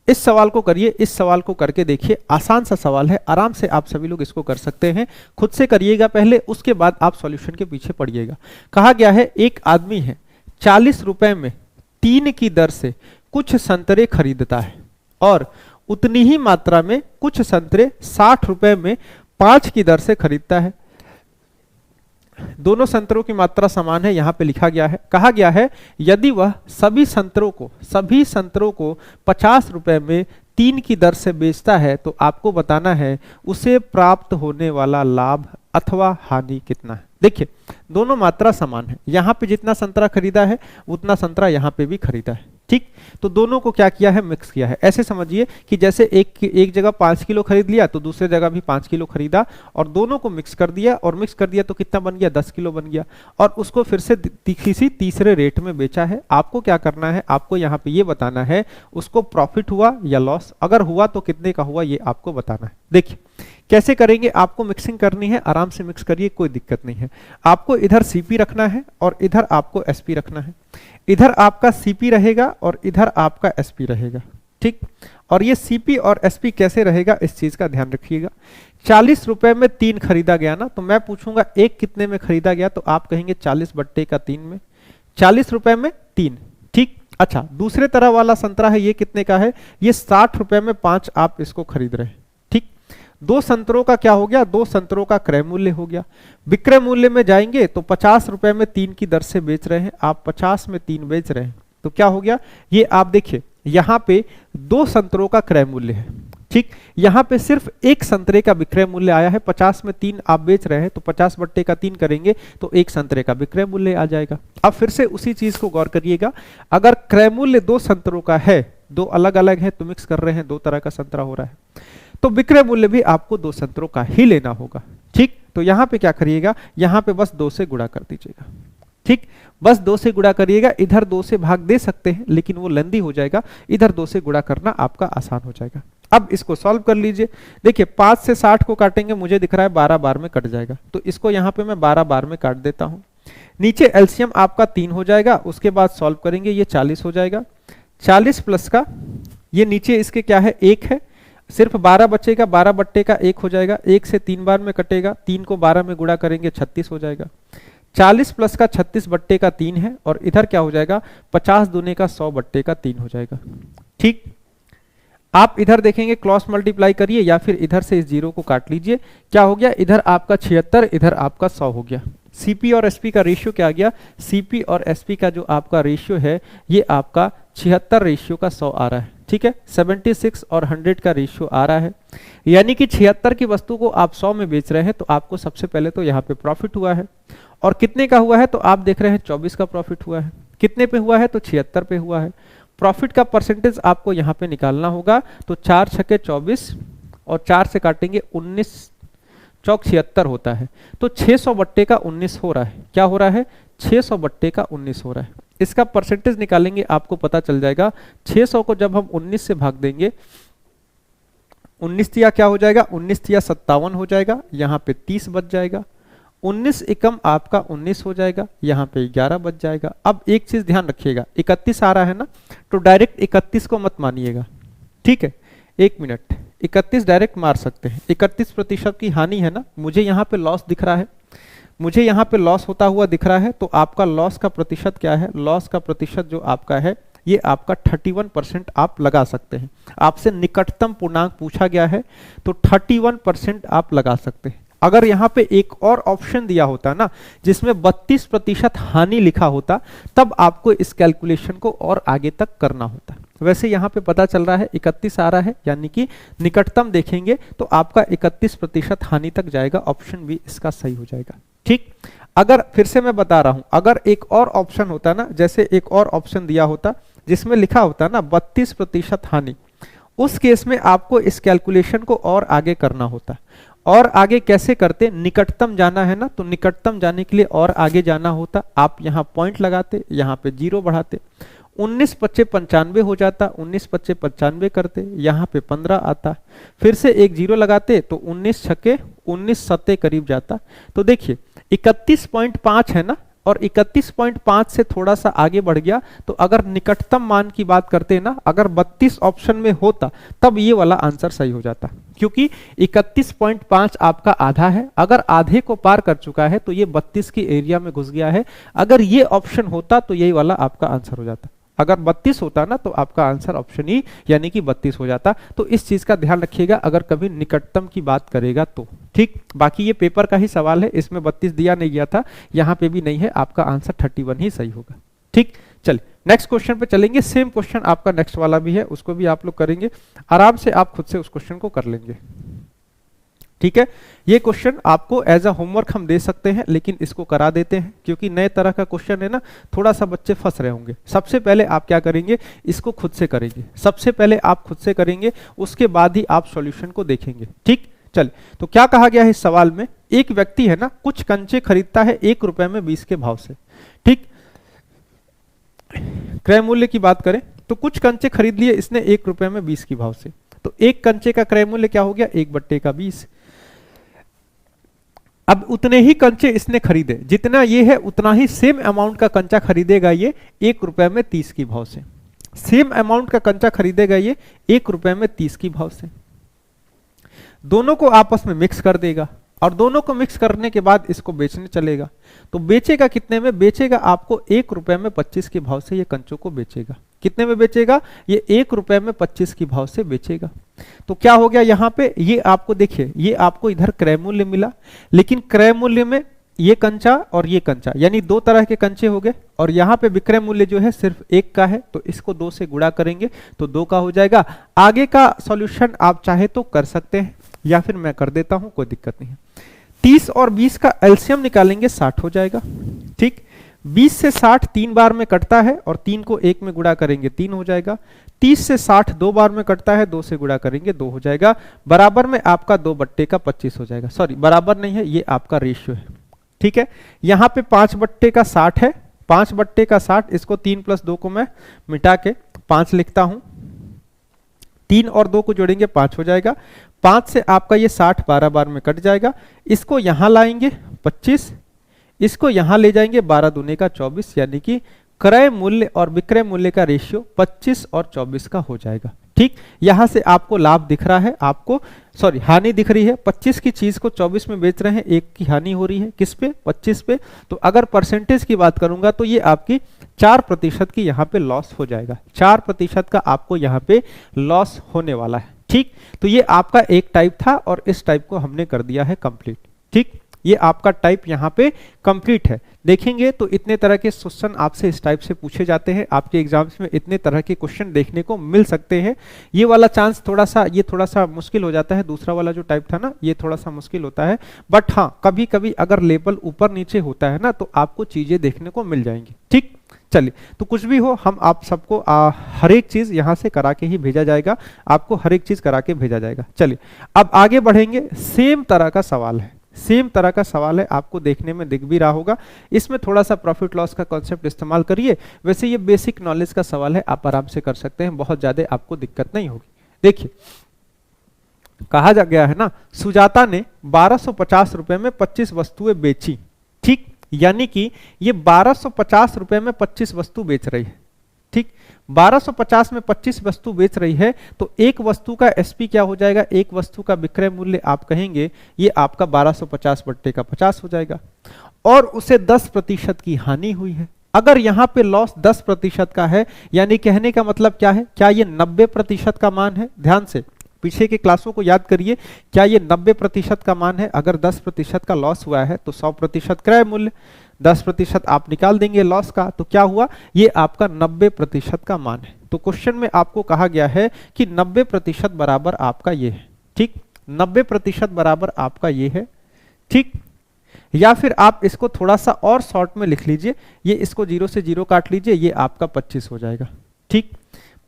इस सवाल को करिए, इस सवाल को करके देखिए, आसान सा सवाल है, आराम से आप सभी लोग इसको कर सकते हैं। खुद से करिएगा पहले, उसके बाद आप सॉल्यूशन के पीछे पड़िएगा। कहा गया है एक आदमी है 40 रुपए में 3 की दर से कुछ संतरे खरीदता है और उतनी ही मात्रा में कुछ संतरे 60 रुपए में 5 की दर से खरीदता है। दोनों संतरों की मात्रा समान है, यहां पे लिखा गया है। कहा गया है यदि वह सभी संतरों को 50 रुपए में 3 की दर से बेचता है तो आपको बताना है उसे प्राप्त होने वाला लाभ अथवा हानि कितना है। देखिए दोनों मात्रा समान है, यहाँ पे जितना संतरा खरीदा है उतना संतरा यहाँ पे भी खरीदा है, ठीक। तो दोनों को क्या किया है, मिक्स किया है। ऐसे समझिए कि जैसे एक जगह 5 किलो खरीद लिया तो दूसरे जगह भी 5 किलो खरीदा और दोनों को मिक्स कर दिया, और मिक्स कर दिया तो कितना बन गया, 10 किलो बन गया, और उसको फिर से किसी तीसरे रेट में बेचा है। आपको क्या करना है, आपको यहाँ पे ये बताना है उसको प्रॉफिट हुआ या लॉस, अगर हुआ तो कितने का हुआ ये आपको बताना है। देखिए कैसे करेंगे, आपको मिक्सिंग करनी है, आराम से मिक्स करिए, कोई दिक्कत नहीं है। आपको इधर सीपी रखना है और इधर आपको एसपी रखना है। इधर आपका सीपी रहेगा और इधर आपका एसपी रहेगा, ठीक। और ये सीपी और एसपी कैसे रहेगा इस चीज का ध्यान रखिएगा। 40 रुपए में 3 खरीदा गया ना, तो मैं पूछूंगा एक कितने में खरीदा गया, तो आप कहेंगे 40/3 में, 40 रुपए में 3, ठीक। अच्छा दूसरे तरह वाला संतरा है, ये कितने का है, ये 60 रुपए में 5 आप इसको खरीद रहे हैं, ठीक। 2 संतरों का क्या हो गया, 2 संतरों का क्रय मूल्य हो गया। विक्रय मूल्य में जाएंगे तो 50 रुपए में 3 की दर से बेच रहे हैं, आप 50 में 3 बेच रहे हैं, तो क्या हो गया, ये आप देखिए यहाँ पे 2 संतरों का क्रय मूल्य है, ठीक। यहाँ पे सिर्फ एक संतरे का विक्रय मूल्य आया है, 50 में 3 आप बेच रहे हैं तो 50/3 करेंगे तो एक संतरे का विक्रय मूल्य आ जाएगा। अब फिर से उसी चीज को गौर करिएगा, अगर क्रय मूल्य 2 संतरों का है, 2 अलग अलग है तो मिक्स कर रहे हैं, 2 तरह का संतरा हो रहा है, तो विक्रय मूल्य भी आपको 2 संतरों का ही लेना होगा, ठीक। तो यहाँ पे क्या करिएगा, यहाँ पे बस 2 से गुणा कर दीजिएगा, ठीक। बस 2 से गुणा करिएगा, इधर 2 से भाग दे सकते हैं लेकिन वो लेंदी हो जाएगा, इधर 2 से गुणा करना आपका आसान हो जाएगा। अब इसको सॉल्व कर लीजिए। देखिए 5 से 60 को काटेंगे, मुझे दिख रहा है 12 बार में कट जाएगा, तो इसको यहाँ पे मैं 12 बार में काट देता हूँ। नीचे एलसीएम आपका 3 हो जाएगा, उसके बाद सॉल्व करेंगे, ये 40 हो जाएगा, 40 प्लस का ये नीचे इसके क्या है, 1 है, सिर्फ 12 बचेगा, 12/1 हो जाएगा, 1 से 3 बार में कटेगा, 3 को 12 में गुणा करेंगे 36 हो जाएगा। 40 प्लस का 36/3 है, और इधर क्या हो जाएगा, 50 दूने का 100/3 हो जाएगा, ठीक। आप इधर देखेंगे क्रॉस मल्टीप्लाई करिए या फिर इधर से इस 0 को काट लीजिए, क्या हो गया, इधर आपका 76, इधर आपका 100 हो गया। सीपी और एसपी का रेशियो क्या आ गया, सीपी और एसपी का जो आपका रेशियो है ये आपका 76 रेशियो का 100 आ रहा है, ठीक है। 76 और 100 का रेशियो आ रहा है, यानी कि 76 की वस्तु को आप 100 में बेच रहे हैं, तो आपको सबसे पहले तो यहाँ पे प्रॉफिट हुआ है। और कितने का हुआ है, तो आप देख रहे हैं 24 का प्रॉफिट हुआ है। कितने पे हुआ है, तो 76 पे हुआ है। प्रॉफिट का परसेंटेज आपको यहाँ पे निकालना होगा, तो 4 छके 24 और 4 से काटेंगे 19 चौक 76 होता है, तो 600/19 हो रहा है। क्या हो रहा है, 600/19 हो रहा है। इसका परसेंटेज निकालेंगे, आपको पता चल जाएगा। 600 को जब हम 19 से भाग देंगे, 19 तिया क्या हो जाएगा, 19 तिया 57 हो जाएगा, यहाँ पे 30 बच जाएगा। 19 एकम आपका 19 हो जाएगा, यहाँ पे 11 बच जाएगा। अब एक चीज ध्यान रखिएगा, 31 आ रहा है ना, तो डायरेक्ट 31 को मत मानिएगा, ठीक है। 1 मिनट, 31 डायरेक्ट मार सकते हैं, 31% की हानि है ना, मुझे यहाँ पे लॉस दिख रहा है, मुझे यहाँ पे लॉस होता हुआ दिख रहा है, तो आपका लॉस का प्रतिशत क्या है, लॉस का प्रतिशत जो आपका है ये आपका 31% आप लगा सकते हैं। आपसे निकटतम पूर्णांक पूछा गया है तो 31% आप लगा सकते हैं। अगर यहाँ पे एक और ऑप्शन दिया होता ना जिसमें 32% हानि लिखा होता, तब आपको इस कैलकुलेशन को और आगे तक करना होता। वैसे यहाँ पे पता चल रहा है 31 आ रहा है, यानी कि निकटतम देखेंगे तो आपका 31% हानि तक जाएगा, ऑप्शन बी इसका सही हो जाएगा, ठीक। अगर फिर से मैं बता रहा हूं, अगर एक और ऑप्शन होता ना, जैसे एक और ऑप्शन दिया होता जिसमें लिखा होता ना 32% हानि, उस केस में आपको इस कैलकुलेशन को और आगे करना होता। और आगे कैसे करते, निकटतम जाना है ना, तो निकटतम जाने के लिए और आगे जाना होता। आप यहाँ पॉइंट लगाते, यहाँ पे 0 बढ़ाते, 19 पच्चे 95 हो जाता, 19 पच्चे 95 करते, यहाँ पे 15 आता, फिर से एक 0 लगाते तो 19 छक्के 19 सत्ते करीब जाता। तो देखिए 31.5 है ना, और 31.5 से थोड़ा सा आगे बढ़ गया, तो अगर निकटतम मान की बात करते हैं ना, अगर 32 ऑप्शन में होता तब ये वाला आंसर सही हो जाता, क्योंकि 31.5 आपका आधा है, अगर आधे को पार कर चुका है तो ये 32 की एरिया में घुस गया है। अगर ये ऑप्शन होता तो यही वाला आपका आंसर हो जाता, अगर 32 होता ना तो आपका आंसर ऑप्शन ई यानी कि 32 हो जाता। तो इस चीज का ध्यान रखिएगा अगर कभी निकटतम की बात करेगा तो, ठीक। बाकी ये पेपर का ही सवाल है, इसमें 32 दिया नहीं गया था, यहाँ पे भी नहीं है, आपका आंसर 31 ही सही होगा, ठीक। चलिए नेक्स्ट क्वेश्चन पे चलेंगे। सेम क्वेश्चन आपका नेक्स्ट वाला भी है, उसको भी आप लोग करेंगे आराम से, आप खुद से उस क्वेश्चन को कर लेंगे। ठीक है, ये क्वेश्चन आपको एज अ होमवर्क हम दे सकते हैं, लेकिन इसको करा देते हैं क्योंकि नए तरह का क्वेश्चन है ना, थोड़ा सा बच्चे फंस रहे होंगे। सबसे पहले आप क्या करेंगे, इसको खुद से करेंगे, सबसे पहले आप खुद से करेंगे, उसके बाद ही आप सॉल्यूशन को देखेंगे। ठीक, चल तो क्या कहा गया है इस सवाल में, एक व्यक्ति है ना कुछ कंचे खरीदता है 1 रुपए में 20 के भाव से। ठीक, क्रय मूल्य की बात करें तो कुछ कंचे खरीद लिए इसने 1 रुपए में 20 के भाव से, तो एक कंचे का क्रय मूल्य क्या हो गया, 1/20। अब उतने ही कंचे इसने खरीदे, जितना ये है उतना ही सेम अमाउंट का कंचा खरीदेगा ये 1 रुपए में 30 की भाव से। सेम अमाउंट का कंचा खरीदेगा ये 1 रुपए में 30 की भाव से। दोनों को आपस में मिक्स कर देगा और दोनों को मिक्स करने के बाद इसको बेचने चलेगा। तो बेचेगा कितने में, बेचेगा आपको 1 रुपए में 25 के भाव से ये कंचों को बेचेगा। कितने में बेचेगा, ये 1 रुपए में 25 की भाव से बेचेगा। तो क्या हो गया यहाँ पे, ये आपको देखिए, ये आपको इधर क्रय मूल्य मिला, लेकिन क्रय मूल्य में ये कंचा और ये कंचा यानी 2 तरह के कंचे हो गए, और यहाँ पे विक्रय मूल्य जो है सिर्फ 1 का है, तो इसको 2 से गुणा करेंगे तो 2 का हो जाएगा। आगे का सॉल्यूशन आप चाहे तो कर सकते हैं या फिर मैं कर देता हूं, कोई दिक्कत नहीं है। 30 और 20 का एलसीएम निकालेंगे, 60 हो जाएगा। ठीक, 20 से 60 3 बार में कटता है और 3 को 1 में गुणा करेंगे 3 हो जाएगा। 30 से 60 2 बार में कटता है, 2 से गुणा करेंगे 2 हो जाएगा। बराबर में आपका 2/25 हो जाएगा। सॉरी, बराबर नहीं है, ये आपका रेशियो है। ठीक है, यहाँ पे 5/60 है, 5/60, इसको 3 + 2 को मैं मिटा के 5 लिखता हूं। 3 और 2 को जोड़ेंगे 5 हो जाएगा। 5 से आपका ये 60 12 बार में कट जाएगा। इसको यहां लाएंगे 25, इसको यहां ले जाएंगे 12 दूने का 24, यानी कि क्रय मूल्य और विक्रय मूल्य का रेशियो 25 और 24 का हो जाएगा। ठीक, यहां से आपको लाभ दिख रहा है, आपको सॉरी हानि दिख रही है। 25 की चीज को 24 में बेच रहे हैं, 1 की हानि हो रही है, किस पे, 25 पे। तो अगर परसेंटेज की बात करूंगा तो ये आपकी 4% की यहाँ पे लॉस हो जाएगा। 4% का आपको यहाँ पे लॉस होने वाला है। ठीक, तो ये आपका एक टाइप था और इस टाइप को हमने कर दिया है कंप्लीट। ठीक, ये आपका टाइप यहाँ पे कंप्लीट है। देखेंगे तो इतने तरह के क्वेश्चन आपसे इस टाइप से पूछे जाते हैं, आपके एग्जाम्स में इतने तरह के क्वेश्चन देखने को मिल सकते हैं। ये वाला चांस थोड़ा सा मुश्किल हो जाता है, दूसरा वाला जो टाइप था ना ये थोड़ा सा मुश्किल होता है, बट हाँ कभी कभी अगर लेवल ऊपर नीचे होता है ना तो आपको चीजें देखने को मिल जाएंगी। ठीक, चलिए, तो कुछ भी हो हम आप सबको हर एक चीज यहां से करा के ही भेजा जाएगा, आपको हर एक चीज करा के भेजा जाएगा। चलिए अब आगे बढ़ेंगे। सेम तरह का सवाल है, सेम तरह का सवाल है, आपको देखने में दिख भी रहा होगा। इसमें थोड़ा सा प्रॉफिट लॉस का कॉन्सेप्ट इस्तेमाल करिए। वैसे ये बेसिक नॉलेज का सवाल है, आप आराम से कर सकते हैं, बहुत ज्यादा आपको दिक्कत नहीं होगी। देखिए कहा जा गया है ना, सुजाता ने 1250 रुपए में 25 वस्तुएं बेची। ठीक, यानी कि ये 1250 रुपए में 25 वस्तु बेच रही है। ठीक, 1250 में 25 वस्तु बेच रही है, तो एक वस्तु का एसपी क्या हो जाएगा, एक वस्तु का विक्रय मूल्य आप कहेंगे ये आपका 1250/50 हो जाएगा, और उसे 10% की हानि हुई है। अगर यहां पे लॉस 10% का है, यानी कहने का मतलब क्या है, क्या ये 90% का मान है? ध्यान से पीछे के क्लासों को याद करिए, क्या ये 90% का मान है? अगर 10% का लॉस हुआ है तो 100% क्रय मूल्य, 10% आप निकाल देंगे लॉस का, तो क्या हुआ, ये आपका 90% का मान है। तो क्वेश्चन में आपको कहा गया है कि 90% बराबर आपका ये है। ठीक, 90% बराबर आपका ये है। ठीक, या फिर आप इसको थोड़ा सा और शॉर्ट में लिख लीजिए, ये इसको 0 से 0 काट लीजिए, ये आपका 25 हो जाएगा। ठीक,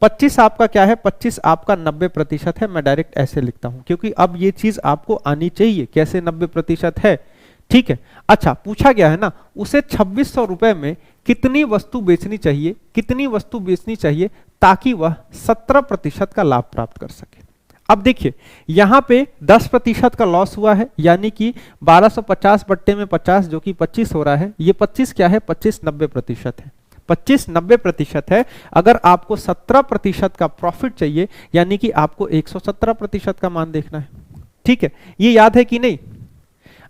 25 आपका क्या है, 25 आपका 90% है। मैं डायरेक्ट ऐसे लिखता हूं क्योंकि अब ये चीज आपको आनी चाहिए, कैसे 90% है। ठीक है, अच्छा पूछा गया है ना, उसे 2600 रुपए में कितनी वस्तु बेचनी चाहिए, कितनी वस्तु बेचनी चाहिए ताकि वह 17% का लाभ प्राप्त कर सके। अब देखिए यहां पे 10% का लॉस हुआ है, यानी कि 1250 बट्टे में 50 जो कि 25 हो रहा है। ये 25 क्या है, 25 90% है, 25 90% है। अगर आपको 17% का प्रॉफिट चाहिए, यानी कि आपको 117% का मान देखना है। ठीक है, ये याद है कि नहीं?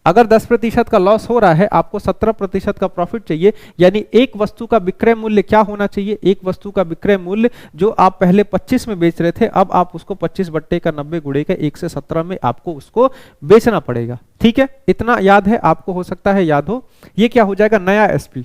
अगर 10% का लॉस हो रहा है, आपको 17% का प्रॉफिट चाहिए, यानी एक वस्तु का विक्रय मूल्य क्या होना चाहिए, एक वस्तु का विक्रय मूल्य जो आप पहले 25 में बेच रहे थे, अब आप उसको 25/90 गुणे का 1 से 17 में आपको उसको बेचना पड़ेगा। ठीक है, इतना याद है, आपको हो सकता है याद हो। ये क्या हो जाएगा, नया एसपी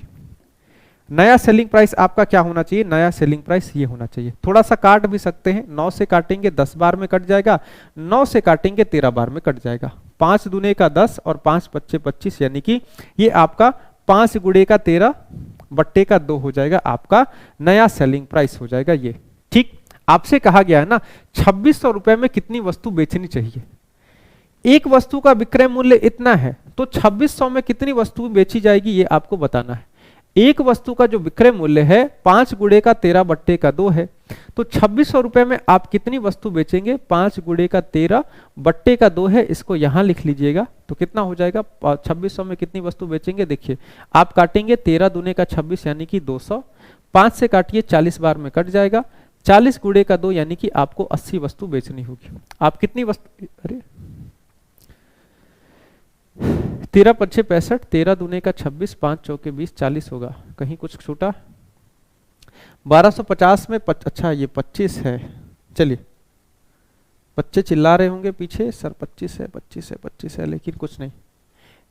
नया सेलिंग प्राइस आपका क्या होना चाहिए, नया सेलिंग प्राइस ये होना चाहिए। थोड़ा सा काट भी सकते हैं, 9 से काटेंगे 10 बार में कट जाएगा, 9 से काटेंगे 13 बार में कट जाएगा। 5 दूने का 10 और 5 पच्चे 25, यानी कि ये आपका 5 गुणे का 13 बट्टे का 2 हो जाएगा, आपका नया सेलिंग प्राइस हो जाएगा ये। ठीक, आपसे कहा गया है ना 2600 रुपए में कितनी वस्तु बेचनी चाहिए। एक वस्तु का विक्रय मूल्य इतना है तो 2600 में कितनी वस्तु बेची जाएगी ये आपको बताना है। एक वस्तु का जो विक्रय मूल्य है 5 गुणे का 13 बट्टे का 2 है, तो 2600 रुपए में आप कितनी वस्तु बेचेंगे, 5 गुणे का 13 बट्टे का 2 है, इसको यहां लिख लीजिएगा। तो कितना हो जाएगा, 2600 में कितनी वस्तु बेचेंगे, देखिए आप काटेंगे 13 दूने का 26 यानी कि 200, 5 से काटिए 40 बार में कट जाएगा, 40 गुणे का 2 यानी कि आपको 80 वस्तु बेचनी होगी। आप कितनी वस्तु, अरे 13 पच्चे 65, 13 दूने का 26, 5 चौके 20, 40 होगा, कहीं कुछ छूटा। 1250 में अच्छा ये 25 है, चलिए बच्चे चिल्ला रहे होंगे पीछे सर 25 है 25 है 25 है, लेकिन कुछ नहीं,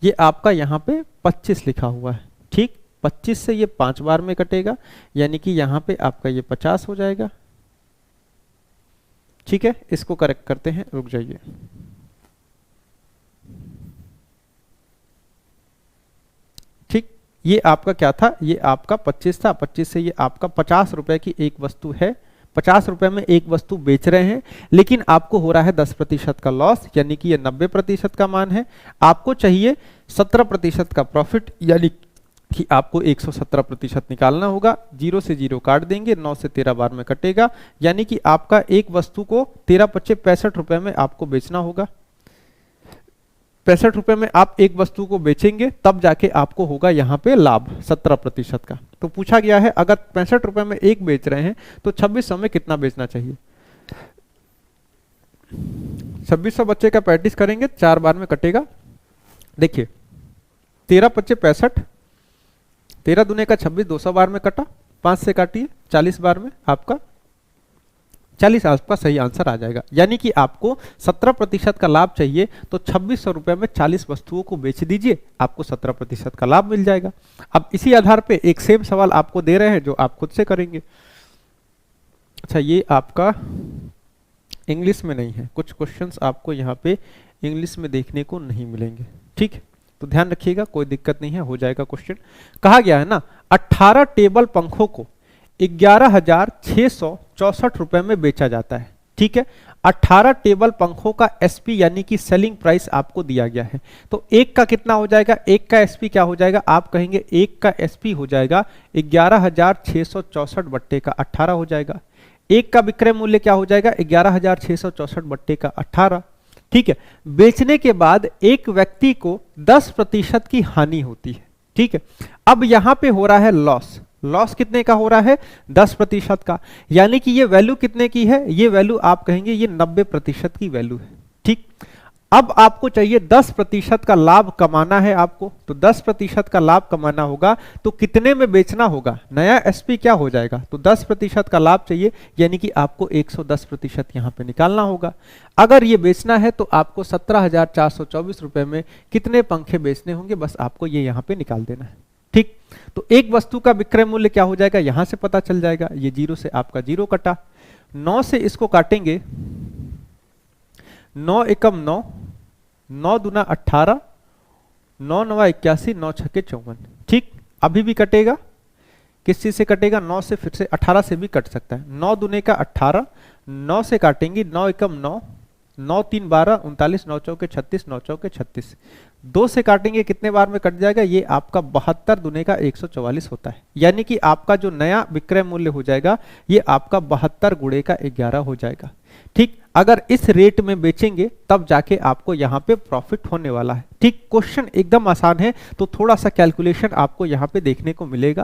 ये आपका यहाँ पे 25 लिखा हुआ है। ठीक, 25 से ये 5 बार में कटेगा, यानी कि यहाँ पे आपका ये 50 हो जाएगा। ठीक है, इसको करेक्ट करते हैं, रुक जाइए। ठीक, ये आपका क्या था, ये आपका 25 था, 25 से ये आपका 50 रुपए की एक वस्तु है, 50 रुपए में एक वस्तु बेच रहे हैं, लेकिन आपको हो रहा है 10% का लॉस, यानी कि ये 90% का मान है। आपको चाहिए 17% का प्रॉफिट, यानी कि आपको 117% निकालना होगा। 0 से 0 काट देंगे, 9 से 13 बार में कटेगा, यानी कि आपका एक वस्तु को 13 पच्चे 65 रुपए में आपको बेचना होगा। 65 रुपए में आप एक वस्तु को बेचेंगे, तब जाके आपको होगा यहाँ पे लाभ 17% का। तो पूछा गया है अगर 65 रुपए में एक बेच रहे हैं तो 2600 में कितना बेचना चाहिए। 2600 बच्चे का 35 करेंगे, 4 बार में कटेगा। देखिए 13 पच्चे 65, 13 दूने का 26, 200 बार में कटा, 5 से काटिए 40 बार में, आपका 40 आपका सही आंसर आ जाएगा। यानी कि आपको 17% का लाभ चाहिए, तो 2600 रुपए में 40 वस्तुओं को बेच दीजिए, आपको 17% का लाभ मिल जाएगा। अब इसी आधार पे एक सेम सवाल आपको दे रहे हैं जो आप खुद से करेंगे। अच्छा, ये आपका इंग्लिश में नहीं है, कुछ क्वेश्चंस आपको यहाँ पे इंग्लिश में देखने को नहीं मिलेंगे। ठीक है, तो ध्यान रखिएगा, कोई दिक्कत नहीं है, हो जाएगा क्वेश्चन। कहा गया है ना 18 टेबल पंखों को 11,664 रुपए में बेचा जाता है। ठीक है, 18 टेबल पंखों का एसपी यानी कि सेलिंग प्राइस आपको दिया गया है, तो एक का कितना हो जाएगा, एक का एसपी क्या हो जाएगा, आप कहेंगे एक का एसपी हो जाएगा 11,664 बट्टे का 18 हो जाएगा। एक का विक्रय मूल्य क्या हो जाएगा, 11,664 बट्टे का 18। ठीक है, बेचने के बाद एक व्यक्ति को 10% की हानि होती है। ठीक है, अब यहां पे हो रहा है लॉस, लॉस कितने का हो रहा है, 10% का, यानी कि ये वैल्यू कितने की है, ये वैल्यू आप कहेंगे ये 90% की वैल्यू है। ठीक, अब आपको चाहिए 10% का लाभ कमाना है आपको, तो 10% का लाभ कमाना होगा तो कितने में बेचना होगा, नया एसपी क्या हो जाएगा, तो 10% का लाभ चाहिए, यानी कि आपको 110% यहां पे निकालना होगा। अगर ये बेचना है तो आपको 17,424 रुपए में कितने पंखे बेचने होंगे, बस आपको ये यहां पे निकाल देना है। ठीक, तो एक वस्तु का विक्रय मूल्य क्या हो जाएगा, यहां से पता चल जाएगा, ये 0 से आपका 0 कटा, 9 से इसको काटेंगे, 9 एकम 9, 9 दूना 18, 9 नवा 81, 9 छक्के 54। ठीक, अभी भी कटेगा, किस चीज से कटेगा, 9 से, फिर से 18 से भी कट सकता है। 9 दूने का 18, 9 से काटेंगे, 9 एकम 9, 9 3 12, 39, 9 चौके 36, 9 चौके 36, 2 से काटेंगे कितने बार में कट जाएगा, ये आपका 72 दूने का 144 होता है, यानी कि आपका जो नया विक्रय मूल्य हो जाएगा ये आपका 72 गुणे का 11 हो जाएगा। ठीक, अगर इस रेट में बेचेंगे तब जाके आपको यहाँ पे प्रॉफिट होने वाला है। ठीक, क्वेश्चन एकदम आसान है, तो थोड़ा सा कैलकुलेशन आपको यहाँ पे देखने को मिलेगा।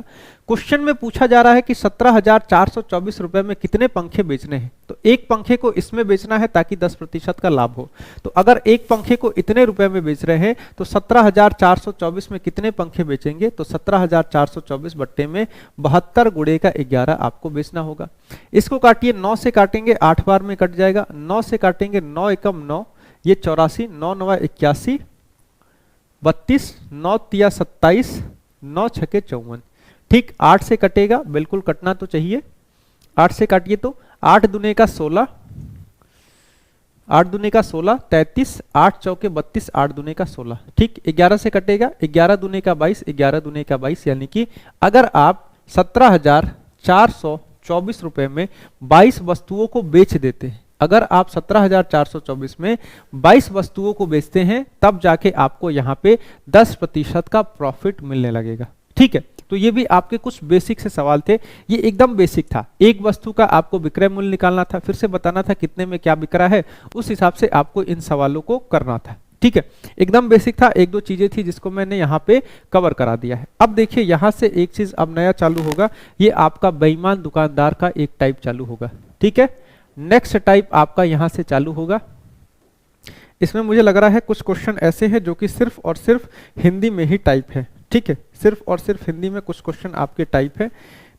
क्वेश्चन में पूछा जा रहा है कि 17,424 रुपए में कितने पंखे बेचने हैं, तो एक पंखे को इसमें बेचना है ताकि 10% का लाभ हो। तो अगर एक पंखे को इतने रुपए में बेच रहे हैं तो 17,424 में कितने पंखे बेचेंगे, तो 17,424 बट्टे में 72 गुणे का 11 आपको बेचना होगा। इसको काटिए, 9 से काटेंगे 8 बार में कट जाएगा, 9 से काटेंगे 9 एकम 9, ये 84, 9 नवा 81, 32, 9 तिया 27, 9 छके 54। ठीक, 8 से कटेगा, बिल्कुल कटना तो चाहिए, 8 से काटिए तो 8 दूने का 16, 8 दूने का 16, 33, 8 चौके 32, 8 दूने का 16, ठीक। 11 से कटेगा, 11 दूने का 22, 11 दूने का 22, यानी कि अगर आप 17,424 रुपए में 22 वस्तुओं को बेच देते हैं, अगर आप 17,424 में 22 वस्तुओं को बेचते हैं, तब जाके आपको यहाँ पे 10% का प्रॉफिट मिलने लगेगा, ठीक है। तो ये भी आपके कुछ बेसिक से सवाल थे, ये एकदम बेसिक था। एक वस्तु का आपको विक्रय मूल्य निकालना था, फिर से बताना था कितने में क्या बिक रहा है, उस हिसाब से आपको इन सवालों को करना था, ठीक है। एकदम बेसिक था, एक दो चीजें थी जिसको मैंने यहाँ पे कवर करा दिया है। अब देखिए यहाँ से एक चीज अब नया चालू होगा, ये आपका बेईमान दुकानदार का एक टाइप चालू होगा, ठीक है। नेक्स्ट टाइप आपका यहाँ से चालू होगा। इसमें मुझे लग रहा है कुछ क्वेश्चन ऐसे हैं जो कि सिर्फ और सिर्फ हिंदी में ही टाइप है, ठीक है। सिर्फ और सिर्फ हिंदी में कुछ क्वेश्चन आपके टाइप है।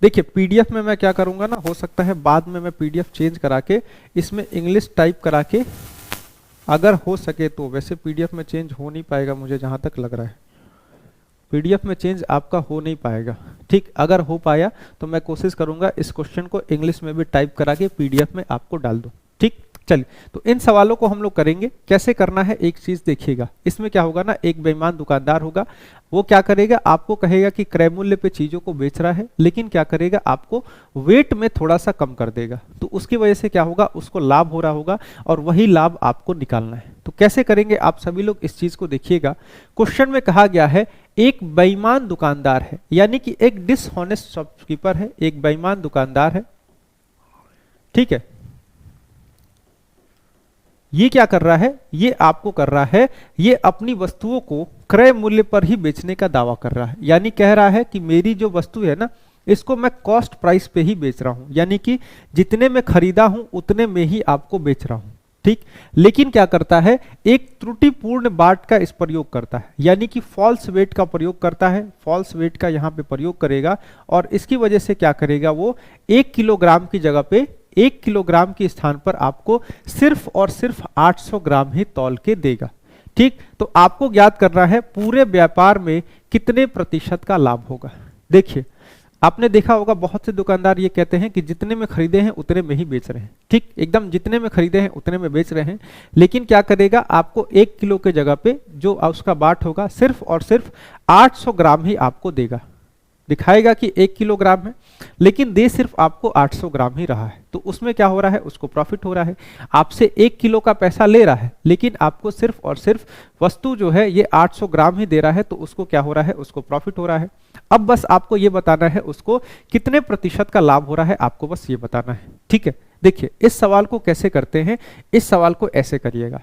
देखिए पीडीएफ में मैं क्या करूंगा ना, हो सकता है बाद में मैं पीडीएफ चेंज करा के इसमें इंग्लिश टाइप करा के, अगर हो सके तो, वैसे पीडीएफ में चेंज हो नहीं पाएगा मुझे जहां तक लग रहा है, पीडीएफ में चेंज आपका हो नहीं पाएगा, ठीक। अगर हो पाया तो मैं कोशिश करूंगा इस क्वेश्चन को इंग्लिश में भी टाइप करा के पीडीएफ में आपको डाल दूं, ठीक। चलिए, तो इन सवालों को हम लोग करेंगे। कैसे करना है एक चीज देखिएगा, इसमें क्या होगा ना, एक बेईमान दुकानदार होगा, वो क्या करेगा, आपको कहेगा कि क्रय मूल्य पे चीजों को बेच रहा है, लेकिन क्या करेगा, आपको वेट में थोड़ा सा कम कर देगा, तो उसकी वजह से क्या होगा, उसको लाभ हो रहा होगा और वही लाभ आपको निकालना है। तो कैसे करेंगे आप सभी लोग इस चीज को देखिएगा। क्वेश्चन में कहा गया है एक बेईमान दुकानदार है, यानी कि एक डिसऑनेस्ट शॉपकीपर है, एक बेईमान दुकानदार है, ठीक है। ये क्या कर रहा है, ये आपको कर रहा है, ये अपनी वस्तुओं को क्रय मूल्य पर ही बेचने का दावा कर रहा है, यानी कह रहा है कि मेरी जो वस्तु है ना, इसको मैं कॉस्ट प्राइस पे ही बेच रहा हूं, यानी कि जितने में खरीदा हूं उतने में ही आपको बेच रहा हूं, ठीक। लेकिन क्या करता है, एक त्रुटिपूर्ण बाट का इस प्रयोग करता है, यानी कि फॉल्स वेट का प्रयोग करता है, फॉल्स वेट का यहाँ पे प्रयोग करेगा, और इसकी वजह से क्या करेगा, वो 1 किलोग्राम की जगह पे 1 किलोग्राम के स्थान पर आपको सिर्फ और सिर्फ 800 ग्राम ही तौल के देगा, ठीक। तो आपको ज्ञात करना है पूरे व्यापार में कितने प्रतिशत का लाभ होगा। देखिए आपने देखा होगा बहुत से दुकानदार ये कहते हैं कि जितने में खरीदे हैं उतने में ही बेच रहे हैं, ठीक, एकदम जितने में खरीदे हैं उतने में बेच रहे हैं, लेकिन क्या करेगा, आपको 1 किलो के जगह पे जो उसका बाट होगा सिर्फ और सिर्फ 800 ग्राम ही आपको देगा। दिखाएगा कि 1 किलोग्राम है, लेकिन दे सिर्फ आपको 800 ग्राम ही रहा है, तो उसमें क्या हो रहा है, उसको प्रॉफिट हो रहा है। आपसे 1 किलो का पैसा ले रहा है, लेकिन आपको सिर्फ और सिर्फ वस्तु जो है ये 800 ग्राम ही दे रहा है, तो उसको क्या हो रहा है, उसको प्रॉफिट हो रहा है। अब बस आपको ये बताना है उसको कितने प्रतिशत का लाभ हो रहा है, आपको बस ये बताना है, ठीक है। देखिए इस सवाल को कैसे करते हैं, इस सवाल को ऐसे करिएगा।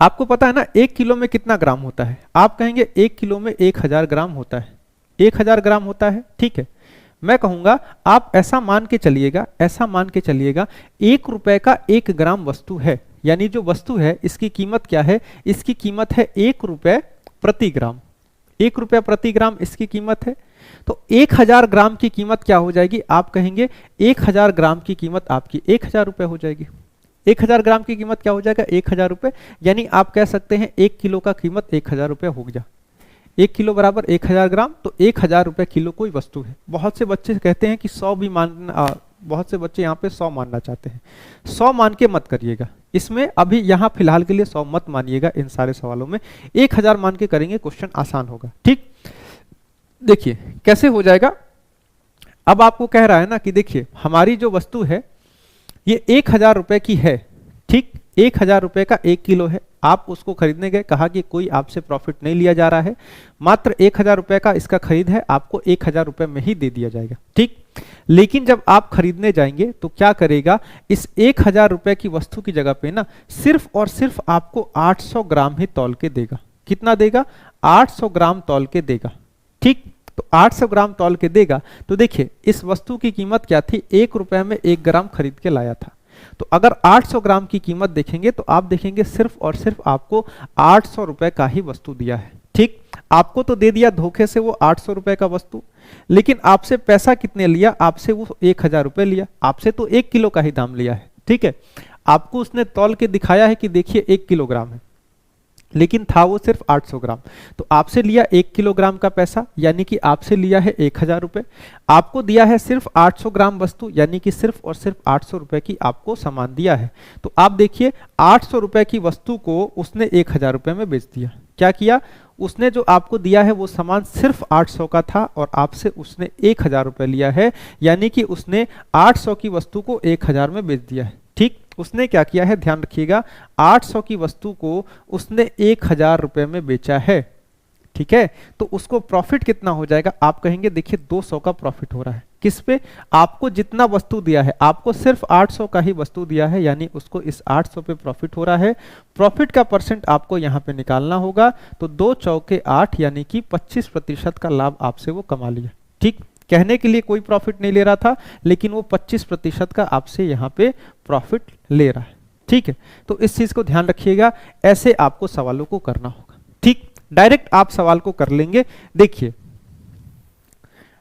आपको पता है ना 1 किलो में कितना ग्राम होता है, आप कहेंगे 1 किलो में 1000 ग्राम होता है, 1000 ग्राम होता है, ठीक है। मैं कहूंगा आप ऐसा मान के चलिएगा, ऐसा मान के चलिएगा 1 रुपए का 1 ग्राम वस्तु है, यानी जो वस्तु है इसकी कीमत क्या है, इसकी कीमत है 1 रुपए प्रति ग्राम, 1 रुपया प्रति ग्राम इसकी कीमत है। तो 1000 ग्राम की कीमत क्या हो जाएगी, आप कहेंगे 1000 ग्राम की कीमत आपकी 1000 रुपए हो जाएगी। 1000 ग्राम की कीमत क्या हो जाएगा, 1000 रुपए, यानी आप कह सकते हैं 1 किलो का कीमत 1000 रुपए हो गया। 1 किलो बराबर 1000 ग्राम, तो 1000 रुपए किलो कोई वस्तु है। बहुत से बच्चे कहते हैं कि 100 भी बहुत से बच्चे यहाँ पे 100 मानना चाहते हैं, 100 मान के मत करिएगा इसमें, अभी यहाँ फिलहाल के लिए 100 मत मानिएगा, इन सारे सवालों में 1000 मान के करेंगे, क्वेश्चन आसान होगा, ठीक। देखिए कैसे हो जाएगा, अब आपको कह रहा है ना कि देखिए हमारी जो वस्तु है ये 1000 रुपए की है, ठीक, 1000 रुपए का 1 किलो है, आप उसको खरीदने गए, कहा कि कोई आपसे प्रॉफिट नहीं लिया जा रहा है, मात्र 1000 रुपए का इसका खरीद है, आपको 1000 रुपए में ही दे दिया जाएगा, ठीक। लेकिन जब आप खरीदने जाएंगे तो क्या करेगा, इस 1000 रुपए की वस्तु की जगह पे ना सिर्फ और सिर्फ आपको 800 ग्राम ही तौल के देगा। कितना देगा, 800 ग्राम तौल के देगा, ठीक। तो 800 ग्राम तौल के देगा, तो देखिए इस वस्तु की कीमत क्या थी, 1 रुपए में 1 ग्राम खरीद के लाया था, तो अगर 800 ग्राम की कीमत देखेंगे तो आप देखेंगे सिर्फ और सिर्फ आपको 800 रुपए का ही वस्तु दिया है, ठीक। आपको तो दे दिया धोखे से वो 800 रुपए का वस्तु, लेकिन आपसे पैसा कितने लिया, आपसे वो 1000 रुपए लिया, आपसे तो 1 किलो का ही दाम लिया है, ठीक है। आपको उसने तौल के दिखाया है कि देखिए 1 किलोग्राम है, लेकिन था वो सिर्फ 800 ग्राम। तो आपसे लिया 1 किलोग्राम का पैसा, यानी कि आपसे लिया है 1000 रुपए। आपको दिया है सिर्फ 800 ग्राम वस्तु, यानी कि सिर्फ और सिर्फ 800 रुपए की आपको सामान दिया है। तो आप देखिए 800 रुपए की वस्तु को उसने 1000 रुपए में बेच दिया। क्या किया, उसने जो आपको दिया है वो सामान सिर्फ 800 का था और आपसे उसने 1000 रुपए लिया है, यानी कि उसने 800 की वस्तु को 1000 में बेच दिया है। ठीक, उसने क्या किया है, ध्यान रखिएगा, 800 की वस्तु को उसने 1000 रुपए में बेचा है। ठीक है, तो उसको प्रॉफिट कितना हो जाएगा, आप कहेंगे देखिए 200 का प्रॉफिट हो रहा है। किस पे, आपको जितना वस्तु दिया है, आपको सिर्फ 800 का ही वस्तु दिया है, यानी उसको इस 800 पे प्रॉफिट हो रहा है। प्रॉफिट का परसेंट आपको यहां पे निकालना होगा। तो 2 चौके 8, यानी कि 25% का लाभ आपसे वो कमा लिया। ठीक, कहने के लिए कोई प्रॉफिट नहीं ले रहा था, लेकिन वो 25% का आपसे यहाँ पे प्रॉफिट ले रहा है। ठीक है, तो इस चीज को ध्यान रखिएगा, ऐसे आपको सवालों को करना होगा। ठीक, डायरेक्ट आप सवाल को कर लेंगे। देखिए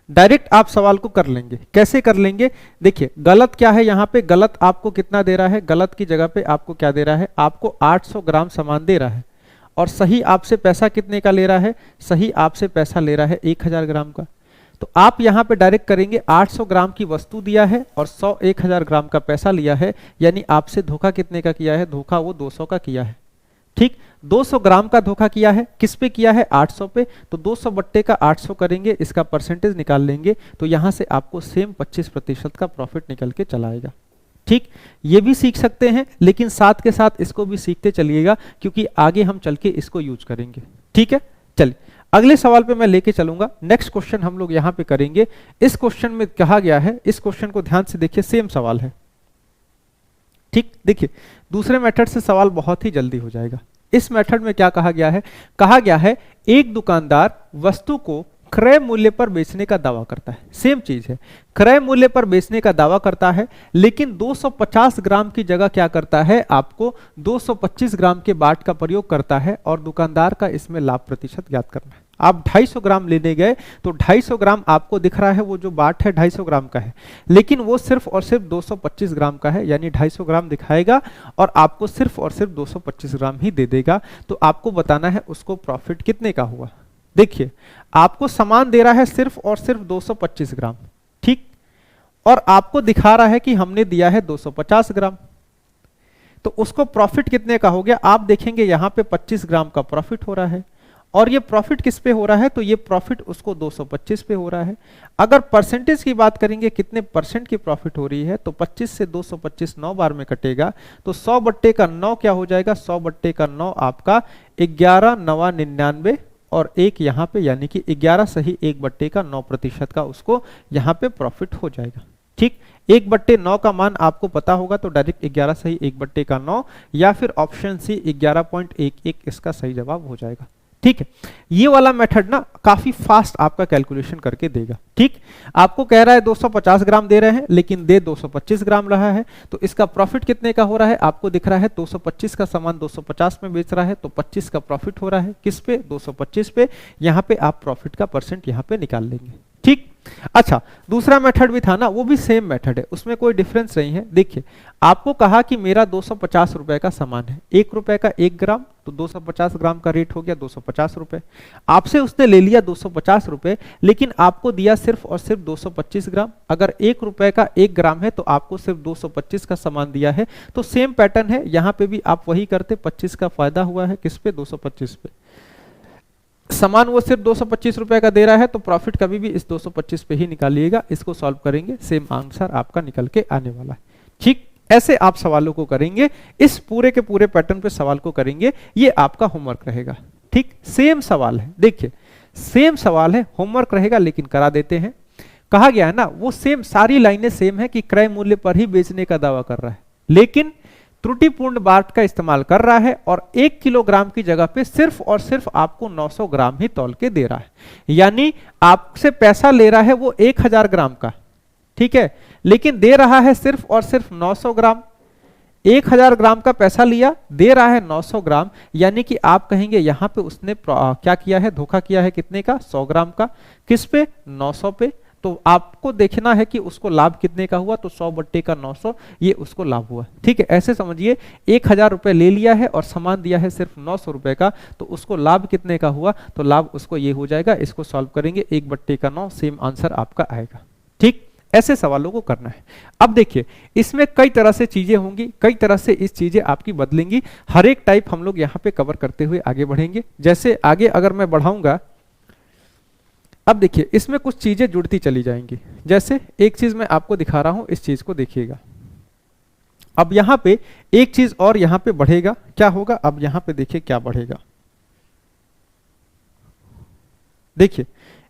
डायरेक्ट आप सवाल को कर लेंगे, कैसे कर लेंगे, देखिए गलत क्या है, यहाँ पे गलत आपको कितना दे रहा है, गलत की जगह पे आपको क्या दे रहा है, आपको 800 ग्राम सामान दे रहा है। और सही आपसे पैसा कितने का ले रहा है, सही आपसे पैसा ले रहा है 1000 ग्राम का। तो आप यहां पे डायरेक्ट करेंगे, 800 ग्राम की वस्तु दिया है और 1000 ग्राम का पैसा लिया है, यानी आपसे धोखा कितने का किया है, धोखा वो 200 का किया है। ठीक, 200 ग्राम का धोखा किया है, किस पे किया है, 800 पे। तो 200 बट्टे का 800 करेंगे, इसका परसेंटेज निकाल लेंगे, तो यहां से आपको सेम 25% का प्रॉफिट निकल के चला आएगा। ठीक, ये भी सीख सकते हैं, लेकिन साथ के साथ इसको भी सीखते चलिएगा, क्योंकि आगे हम चल के इसको यूज करेंगे। ठीक है, चलिए अगले सवाल पे मैं लेके चलूंगा। नेक्स्ट क्वेश्चन हम लोग यहां पे करेंगे। इस क्वेश्चन में कहा गया है, इस क्वेश्चन को ध्यान से देखिए, सेम सवाल है। ठीक, देखिए दूसरे मेथड से सवाल बहुत ही जल्दी हो जाएगा। इस मेथड में क्या कहा गया है, कहा गया है एक दुकानदार वस्तु को क्रय मूल्य पर बेचने का दावा करता है। सेम चीज है, क्रय मूल्य पर बेचने का दावा करता है, लेकिन 250 ग्राम की जगह क्या करता है, आपको 225 ग्राम के बाट का प्रयोग करता है और दुकानदार का इसमें लाभ प्रतिशत ज्ञात करना है। आप 250 ग्राम लेने गए तो 250 ग्राम आपको दिख रहा है, वो जो बाट है 250 ग्राम का है, लेकिन वो सिर्फ और सिर्फ 225 ग्राम का है, यानी 250 ग्राम दिखाएगा और आपको सिर्फ और सिर्फ 225 ग्राम ही दे देगा। तो आपको बताना है उसको प्रॉफिट कितने का हुआ। देखिए आपको सामान दे रहा है सिर्फ और सिर्फ 225 ग्राम, ठीक, और आपको दिखा रहा है कि हमने दिया है 250 ग्राम, तो उसको प्रॉफिट कितने का हो गया, आप देखेंगे यहां पे 25 ग्राम का प्रॉफिट हो रहा है। और ये प्रॉफिट किस पे हो रहा है, तो ये प्रॉफिट उसको 225 पे हो रहा है। अगर परसेंटेज की बात करेंगे कितने परसेंट की प्रॉफिट हो रही है, तो 25 से 225 9 बार में कटेगा, तो 100 बट्टे का 9 क्या हो जाएगा, 100 बट्टे का 9 आपका 11 9 99 और एक यहाँ पे, यानी कि 11 सही 1 बट्टे का 9% का उसको यहाँ पे प्रॉफिट हो जाएगा। ठीक, 1 बट्टे 9 का मान आपको पता होगा, तो डायरेक्ट 11 सही 1 बट्टे का 9 या फिर ऑप्शन सी 11.11 इसका सही जवाब हो जाएगा। ठीक है, ये वाला मेथड ना काफी फास्ट आपका कैलकुलेशन करके देगा। ठीक, आपको कह रहा है 250 ग्राम दे रहे हैं, लेकिन दे 225 ग्राम रहा है, तो इसका प्रॉफिट कितने का हो रहा है, आपको दिख रहा है 225 का सामान 250 में बेच रहा है, तो 25 का प्रॉफिट हो रहा है, किस पे, 225 पे। यहाँ पे आप प्रॉफिट का परसेंट यहाँ पे निकाल लेंगे। ठीक, अच्छा दूसरा मेथड भी था ना, वो भी सेम मेथड है, उसमें कोई डिफरेंस नहीं है। देखिए आपको कहा कि मेरा 250 रुपए का सामान है, 1 रुपए का 1 ग्राम, तो 250 ग्राम का रेट हो गया 250 रुपए। आपसे उसने ले लिया 250 रुपए, लेकिन आपको दिया सिर्फ और सिर्फ 225 ग्राम। अगर 1 रुपए का 1 ग्राम है तो आपको सिर्फ 225 का सामान दिया है, तो सेम पैटर्न है, यहाँ पे भी आप वही करते, 25 का फायदा हुआ है किस पे, 225 पे। सामान वो सिर्फ 225 रुपए का दे रहा है, तो प्रॉफिट कभी भी इस 225 पे ही निकालिएगा। इसको सॉल्व करेंगे, सेम आंसर आपका निकल के आने वाला है। ठीक, ऐसे आप सवालों को करेंगे, इस पूरे के पूरे पैटर्न पे सवाल को करेंगे, ये आपका होमवर्क रहेगा। ठीक, सेम सवाल है, देखिए सेम सवाल है, होमवर्क रहेगा लेकिन करा देते हैं। कहा गया है ना, वो सेम सारी लाइनें सेम है कि क्रय मूल्य पर ही बेचने का दावा कर रहा है, लेकिन त्रुटिपूर्ण बाट का इस्तेमाल कर रहा है और 1 किलोग्राम की जगह पे सिर्फ और सिर्फ आपको 900 ग्राम ही तौल के दे रहा है, यानी आपसे पैसा ले रहा है वो 1000 ग्राम का, ठीक है, लेकिन दे रहा है सिर्फ और सिर्फ 900 ग्राम। 1000 ग्राम का पैसा लिया, दे रहा है 900 ग्राम, यानी कि आप कहेंगे यहां पे उसने क्या किया है, धोखा किया है, कितने का, 100 ग्राम का, किस पे, 900 पे। तो आपको देखना है कि उसको लाभ कितने का हुआ, तो 100 बट्टे का 900 ये उसको लाभ हुआ। ठीक है, ऐसे समझिए 1000 रुपए ले लिया है और सामान दिया है सिर्फ 900 रुपए का, तो उसको लाभ कितने का हुआ, तो लाभ उसको ये हो जाएगा। इसको सॉल्व करेंगे 1 बट्टे का 9, सेम आंसर आपका आएगा। ठीक, ऐसे सवालों को करना है। अब देखिए इसमें कई तरह से चीजें होंगी, कई तरह से इस चीजें आपकी बदलेंगी, हर एक टाइप हम लोग यहाँ पे कवर करते हुए आगे बढ़ेंगे। जैसे आगे अगर मैं बढ़ाऊंगा, अब देखिए इसमें कुछ चीजें जुड़ती चली जाएंगी। जैसे एक चीज मैं आपको दिखा रहा हूं, इस चीज को देखिएगा। अब यहां पे एक चीज और यहां पे बढ़ेगा, क्या होगा, अब यहां पे देखिए क्या बढ़ेगा। देखिए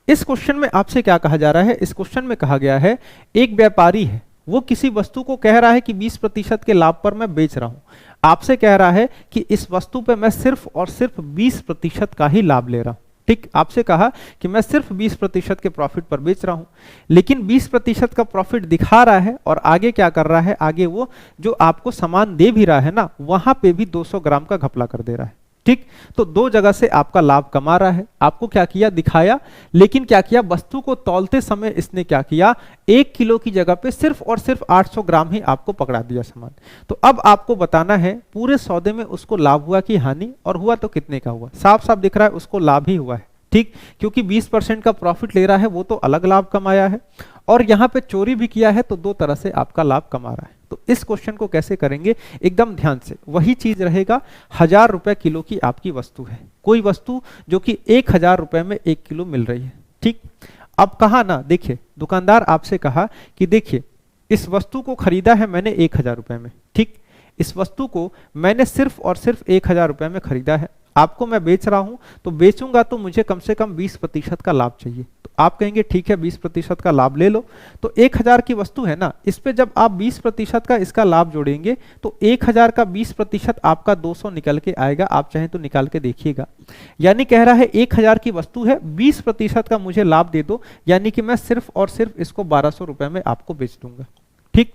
इस क्वेश्चन में आपसे क्या कहा जा रहा है, इस क्वेश्चन में कहा गया है एक व्यापारी है, वो किसी वस्तु को कह रहा है कि 20% के लाभ पर मैं बेच रहा हूं। आपसे कह रहा है कि इस वस्तु पे मैं सिर्फ और सिर्फ 20% का ही लाभ ले रहा हूं। ठीक, आपसे कहा कि मैं सिर्फ 20% के प्रॉफिट पर बेच रहा हूं, लेकिन 20% का प्रॉफिट दिखा रहा है और आगे क्या कर रहा है, आगे वो जो आपको सामान दे भी रहा है ना, वहां पे भी 200 ग्राम का घपला कर दे रहा है। ठीक, तो दो जगह से आपका लाभ कमा रहा है। आपको क्या किया, दिखाया, लेकिन क्या किया, वस्तु को तौलते समय इसने क्या किया, 1 किलो की जगह पे सिर्फ और सिर्फ 800 ग्राम ही आपको पकड़ा दिया सामान। तो अब आपको बताना है पूरे सौदे में उसको लाभ हुआ कि हानि, और हुआ तो कितने का हुआ। साफ साफ दिख रहा है उसको लाभ ही हुआ है। ठीक, क्योंकि 20% का प्रॉफिट ले रहा है, वो तो अलग लाभ कमाया है, और यहां पे चोरी भी किया है, तो दो तरह से आपका लाभ कमा रहा है। तो इस क्वेश्चन को कैसे करेंगे, एकदम ध्यान से वही चीज रहेगा। 1000 रुपए किलो की आपकी वस्तु है, कोई वस्तु जो कि 1000 रुपए में 1 किलो मिल रही है। ठीक, अब कहा ना, देखिए दुकानदार आपसे कहा कि देखिए इस वस्तु को खरीदा है मैंने 1000 रुपए में। ठीक, इस वस्तु को मैंने सिर्फ और सिर्फ 1000 रुपए में खरीदा है, आपको मैं बेच रहा हूं, तो बेचूंगा तो मुझे कम से कम 20% का लाभ चाहिए। तो आप कहेंगे ठीक है 20% का लाभ ले लो। तो 1000 की वस्तु है ना, इस पे जब आप 20% का इसका लाभ जोड़ेंगे तो 1000 का 20% आपका 200 निकल के आएगा। आप चाहें तो निकाल के देखिएगा। यानी कह रहा है 1000 की वस्तु है, 20% का मुझे लाभ दे दो, यानी कि मैं सिर्फ और सिर्फ इसको 1200 रुपए में आपको बेच दूंगा। ठीक,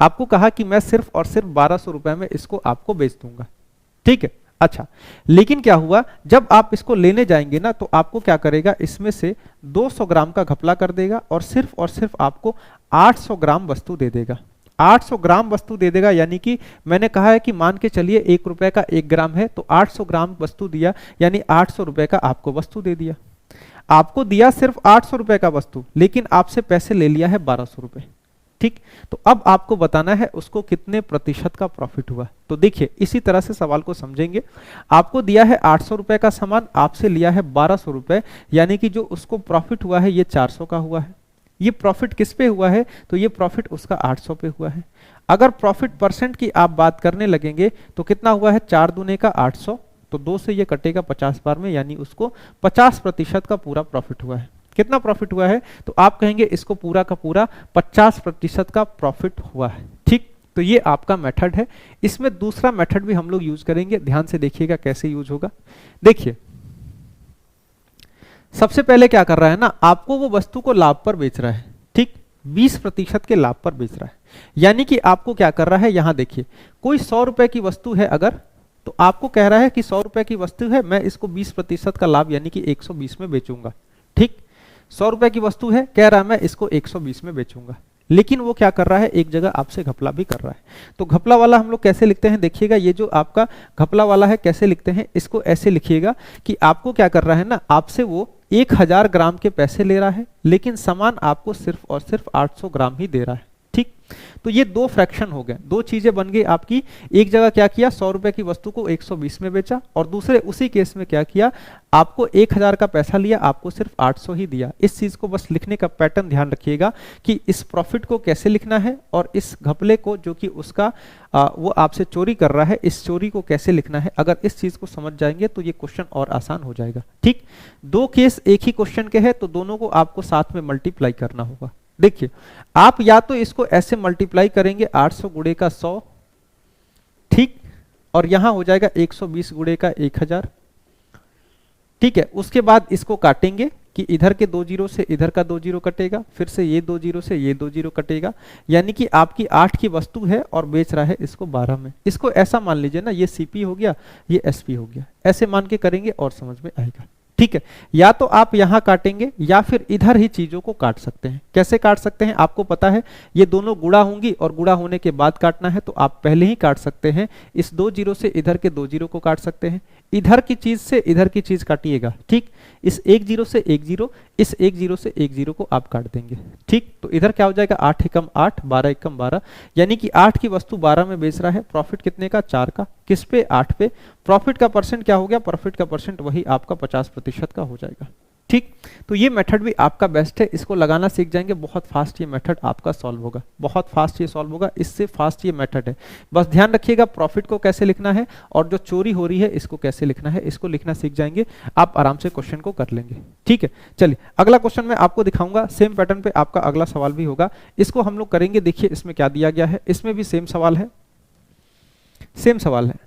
आपको कहा कि मैं सिर्फ और सिर्फ 1200 रुपए में इसको आपको बेच दूंगा। ठीक है, अच्छा, लेकिन क्या हुआ, जब आप इसको लेने जाएंगे ना, तो आपको क्या करेगा, इसमें से 200 ग्राम का घपला कर देगा और सिर्फ आपको 800 ग्राम वस्तु दे देगा। 800 ग्राम वस्तु दे देगा, यानी कि मैंने कहा है कि मान के चलिए 1 रुपए का 1 ग्राम है, तो 800 ग्राम वस्तु दिया, यानी 800 रुपए का आपको वस्तु दे दिया। आपको दिया सिर्फ 800 रुपए का वस्तु, लेकिन आपसे पैसे ले लिया है 1200 रुपए। ठीक, तो अब आपको बताना है उसको कितने प्रतिशत का प्रॉफिट हुआ। तो देखिए इसी तरह से सवाल को समझेंगे। आपको दिया है 800 रुपए का सामान, आपसे लिया है 1200 रुपए, यानी कि जो उसको प्रॉफिट हुआ है ये 400 का हुआ है। ये प्रॉफिट किस पे हुआ है, तो ये प्रॉफिट उसका 800 पे हुआ है। अगर प्रॉफिट परसेंट की आप बात करने लगेंगे तो कितना हुआ है, 4 दूने का 800, तो 2 से ये कटेगा 50 बार में, यानी उसको 50% का पूरा प्रॉफिट हुआ है। कितना प्रॉफिट हुआ है, तो आप कहेंगे इसको पूरा का पूरा 50% का प्रॉफिट हुआ है। ठीक, तो ये आपका मेथड है। इसमें दूसरा मेथड भी हम लोग यूज करेंगे, ध्यान से देखिएगा कैसे यूज होगा। देखिए सबसे पहले क्या कर रहा है ना, आपको वो वस्तु को लाभ पर बेच रहा है। ठीक, 20% के लाभ पर बेच रहा है, यानी कि आपको क्या कर रहा है, यहां देखिए कोई 100 रुपए की वस्तु है अगर, तो आपको कह रहा है कि 100 रुपए की वस्तु है, मैं इसको 20% का लाभ यानी कि 120 में बेचूंगा। ठीक, 100 रुपए की वस्तु है, कह रहा है मैं इसको 120 में बेचूंगा, लेकिन वो क्या कर रहा है, एक जगह आपसे घपला भी कर रहा है। तो घपला वाला हम लोग कैसे लिखते हैं, देखिएगा ये जो आपका घपला वाला है कैसे लिखते हैं, इसको ऐसे लिखिएगा कि आपको क्या कर रहा है ना, आपसे वो 1000 ग्राम के पैसे ले रहा है, लेकिन सामान आपको सिर्फ और सिर्फ 800 ग्राम ही दे रहा है। ठीक, तो ये दो फ्रैक्शन हो गए, दो चीजें बन गई आपकी। एक जगह क्या किया, 100 रुपए की वस्तु को 120 में बेचा, और दूसरे उसी केस में क्या किया, आपको 1000 का पैसा लिया, आपको सिर्फ 800 ही दिया। इस चीज को बस लिखने का पैटर्न ध्यान रखिएगा कि इस प्रॉफिट को कैसे लिखना है, और इस घपले को जो कि उसका वो आपसे चोरी कर रहा है, इस चोरी को कैसे लिखना है। अगर इस चीज को समझ जाएंगे तो ये क्वेश्चन और आसान हो जाएगा। ठीक, दो केस एक ही क्वेश्चन के हैं, तो दोनों को आपको साथ में मल्टीप्लाई करना होगा। देखिए आप या तो इसको ऐसे मल्टीप्लाई करेंगे 800 गुणे का 100, ठीक, और यहां हो जाएगा 120 गुणे का 1000। ठीक है, उसके बाद इसको काटेंगे कि इधर के 2 जीरो से इधर का 2 जीरो कटेगा, फिर से ये 2 जीरो से ये 2 जीरो कटेगा, यानी कि आपकी 8 की वस्तु है और बेच रहा है इसको 12 में। इसको ऐसा मान लीजिए ना, ये सीपी हो गया, ये एसपी हो गया, ऐसे मान के करेंगे और समझ में आएगा। ठीक है, या तो आप यहां काटेंगे या फिर इधर ही चीजों को काट सकते हैं। कैसे काट सकते हैं आपको पता है, ये दोनों गुणा होंगी और गुणा होने के बाद काटना है, तो आप पहले ही काट सकते हैं। इस 2 जीरो से इधर के 2 जीरो को काट सकते हैं, इधर की चीज से इधर की चीज काटिएगा। ठीक, इस 1 जीरो से 1 जीरो, इस 1 जीरो से 1 जीरो को आप काट देंगे। ठीक, तो इधर क्या हो जाएगा, 8 एकम 8, 12 एकम 12, यानी कि 8 की वस्तु 12 में बेच रहा है। प्रॉफिट कितने का, 4 का, किस पे, 8 पे। प्रॉफिट का परसेंट क्या हो गया, प्रॉफिट का परसेंट वही आपका 50% का हो जाएगा। ठीक, तो ये मेथड भी आपका बेस्ट है, इसको लगाना सीख जाएंगे, बहुत फास्ट ये मेथड आपका सॉल्व होगा, बहुत फास्ट ये सॉल्व होगा, इससे फास्ट ये मेथड है। बस ध्यान रखिएगा प्रॉफिट को कैसे लिखना है और जो चोरी हो रही है इसको कैसे लिखना है, इसको लिखना सीख जाएंगे, आप आराम से क्वेश्चन को कर लेंगे। ठीक है, चलिए अगला क्वेश्चन मैं आपको दिखाऊंगा, सेम पैटर्न पे आपका अगला सवाल भी होगा, इसको हम लोग करेंगे। देखिए इसमें क्या दिया गया है, इसमें भी सेम सवाल है, सेम सवाल है।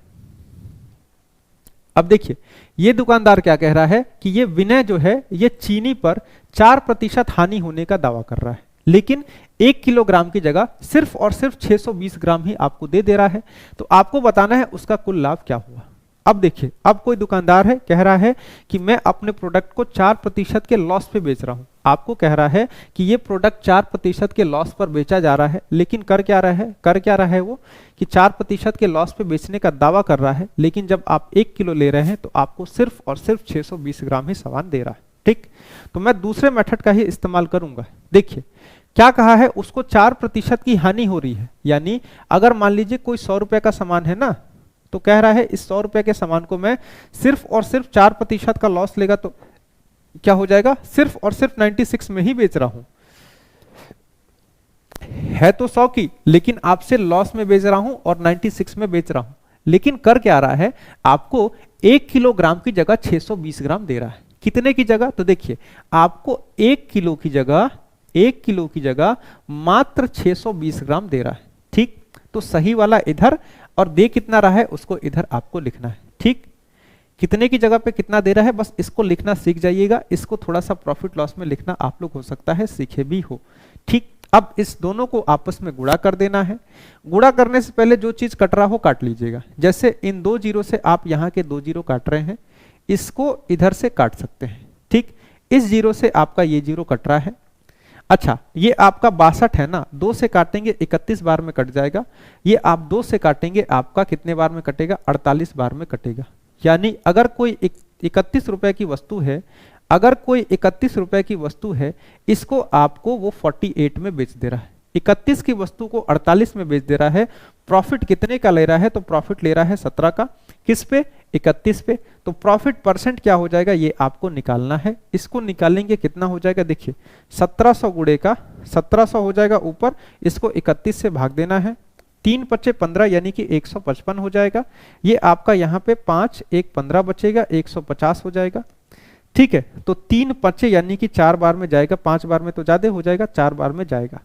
अब देखिए ये दुकानदार क्या कह रहा है कि ये विनय जो है ये चीनी पर 4% हानि होने का दावा कर रहा है, लेकिन 1 किलोग्राम की जगह सिर्फ और सिर्फ 620 ग्राम ही आपको दे रहा है। तो आपको बताना है उसका कुल लाभ क्या हुआ। अब देखिए, अब कोई दुकानदार है, कह रहा है कि मैं अपने प्रोडक्ट को 4% के लॉस पे बेच रहा हूं। आपको कह रहा है कि ये प्रोडक्ट 4% के लॉस पर बेचा जा रहा है, लेकिन कर क्या रहा है वो कि 4% के लॉस पे बेचने का दावा कर रहा है, लेकिन जब आप 1 किलो ले रहे हैं तो आपको सिर्फ और सिर्फ 620 ग्राम ही सामान दे रहा है। ठीक, तो मैं दूसरे मेथड का ही इस्तेमाल करूंगा। देखिए क्या कहा है, उसको 4% की हानि हो रही है, यानी अगर मान लीजिए कोई 100 रुपए का सामान है ना, तो कह रहा है इस 100 रुपए के सामान को मैं सिर्फ और सिर्फ 4% का लॉस लेगा तो क्या हो जाएगा, सिर्फ और सिर्फ 96 में ही बेच रहा हूं। है तो 100 की, लेकिन आपसे लॉस में बेच रहा हूं और 96 में बेच रहा हूं। लेकिन कर क्या रहा है, आपको 1 किलोग्राम की जगह 620 ग्राम दे रहा है। कितने की जगह, तो देखिए आपको 1 किलो की जगह मात्र 620 ग्राम दे रहा है। ठीक, तो सही वाला इधर और दे कितना रहा है उसको इधर आपको लिखना है। ठीक, कितने की जगह पे कितना दे रहा है, बस इसको लिखना सीख जाइएगा। इसको थोड़ा सा प्रॉफिट लॉस में लिखना आप लोग हो सकता है सीखे भी हो। ठीक, अब इस दोनों को आपस में गुणा कर देना है। गुणा करने से पहले जो चीज कट रहा हो काट लीजिएगा। जैसे इन 2 जीरो से आप यहाँ के 2 जीरो काट रहे हैं, इसको इधर से काट सकते हैं। ठीक, इस जीरो से आपका ये जीरो कट रहा है। अच्छा, ये आपका 62 है ना, 2 से काटेंगे 31 बार में कट जाएगा। ये आप 2 से काटेंगे आपका कितने बार में कटेगा, 48 बार में कटेगा। यानी अगर कोई 31 रुपए की वस्तु है, अगर कोई 31 रुपए की वस्तु है, इसको आपको वो 48 में बेच दे रहा है। 31 की वस्तु को 48 में बेच दे रहा है। प्रॉफिट कितने का ले रहा है, तो प्रॉफिट ले रहा है 17 का। किस पे, 31 पे। तो प्रॉफिट परसेंट क्या हो जाएगा ये आपको निकालना है। इसको निकालेंगे कितना हो जाएगा, देखिए 1700 गुणे का 1700 हो जाएगा ऊपर, इसको 31 से भाग देना है। 3 पच्चे 15 यानी कि 155 हो जाएगा। ये आपका यहाँ पे 5 1 15 बचेगा, 150 हो जाएगा। ठीक है, तो 3 पच्चे यानी कि 4 बार में जाएगा, 5 बार में तो ज्यादा हो जाएगा, 4 बार में जाएगा।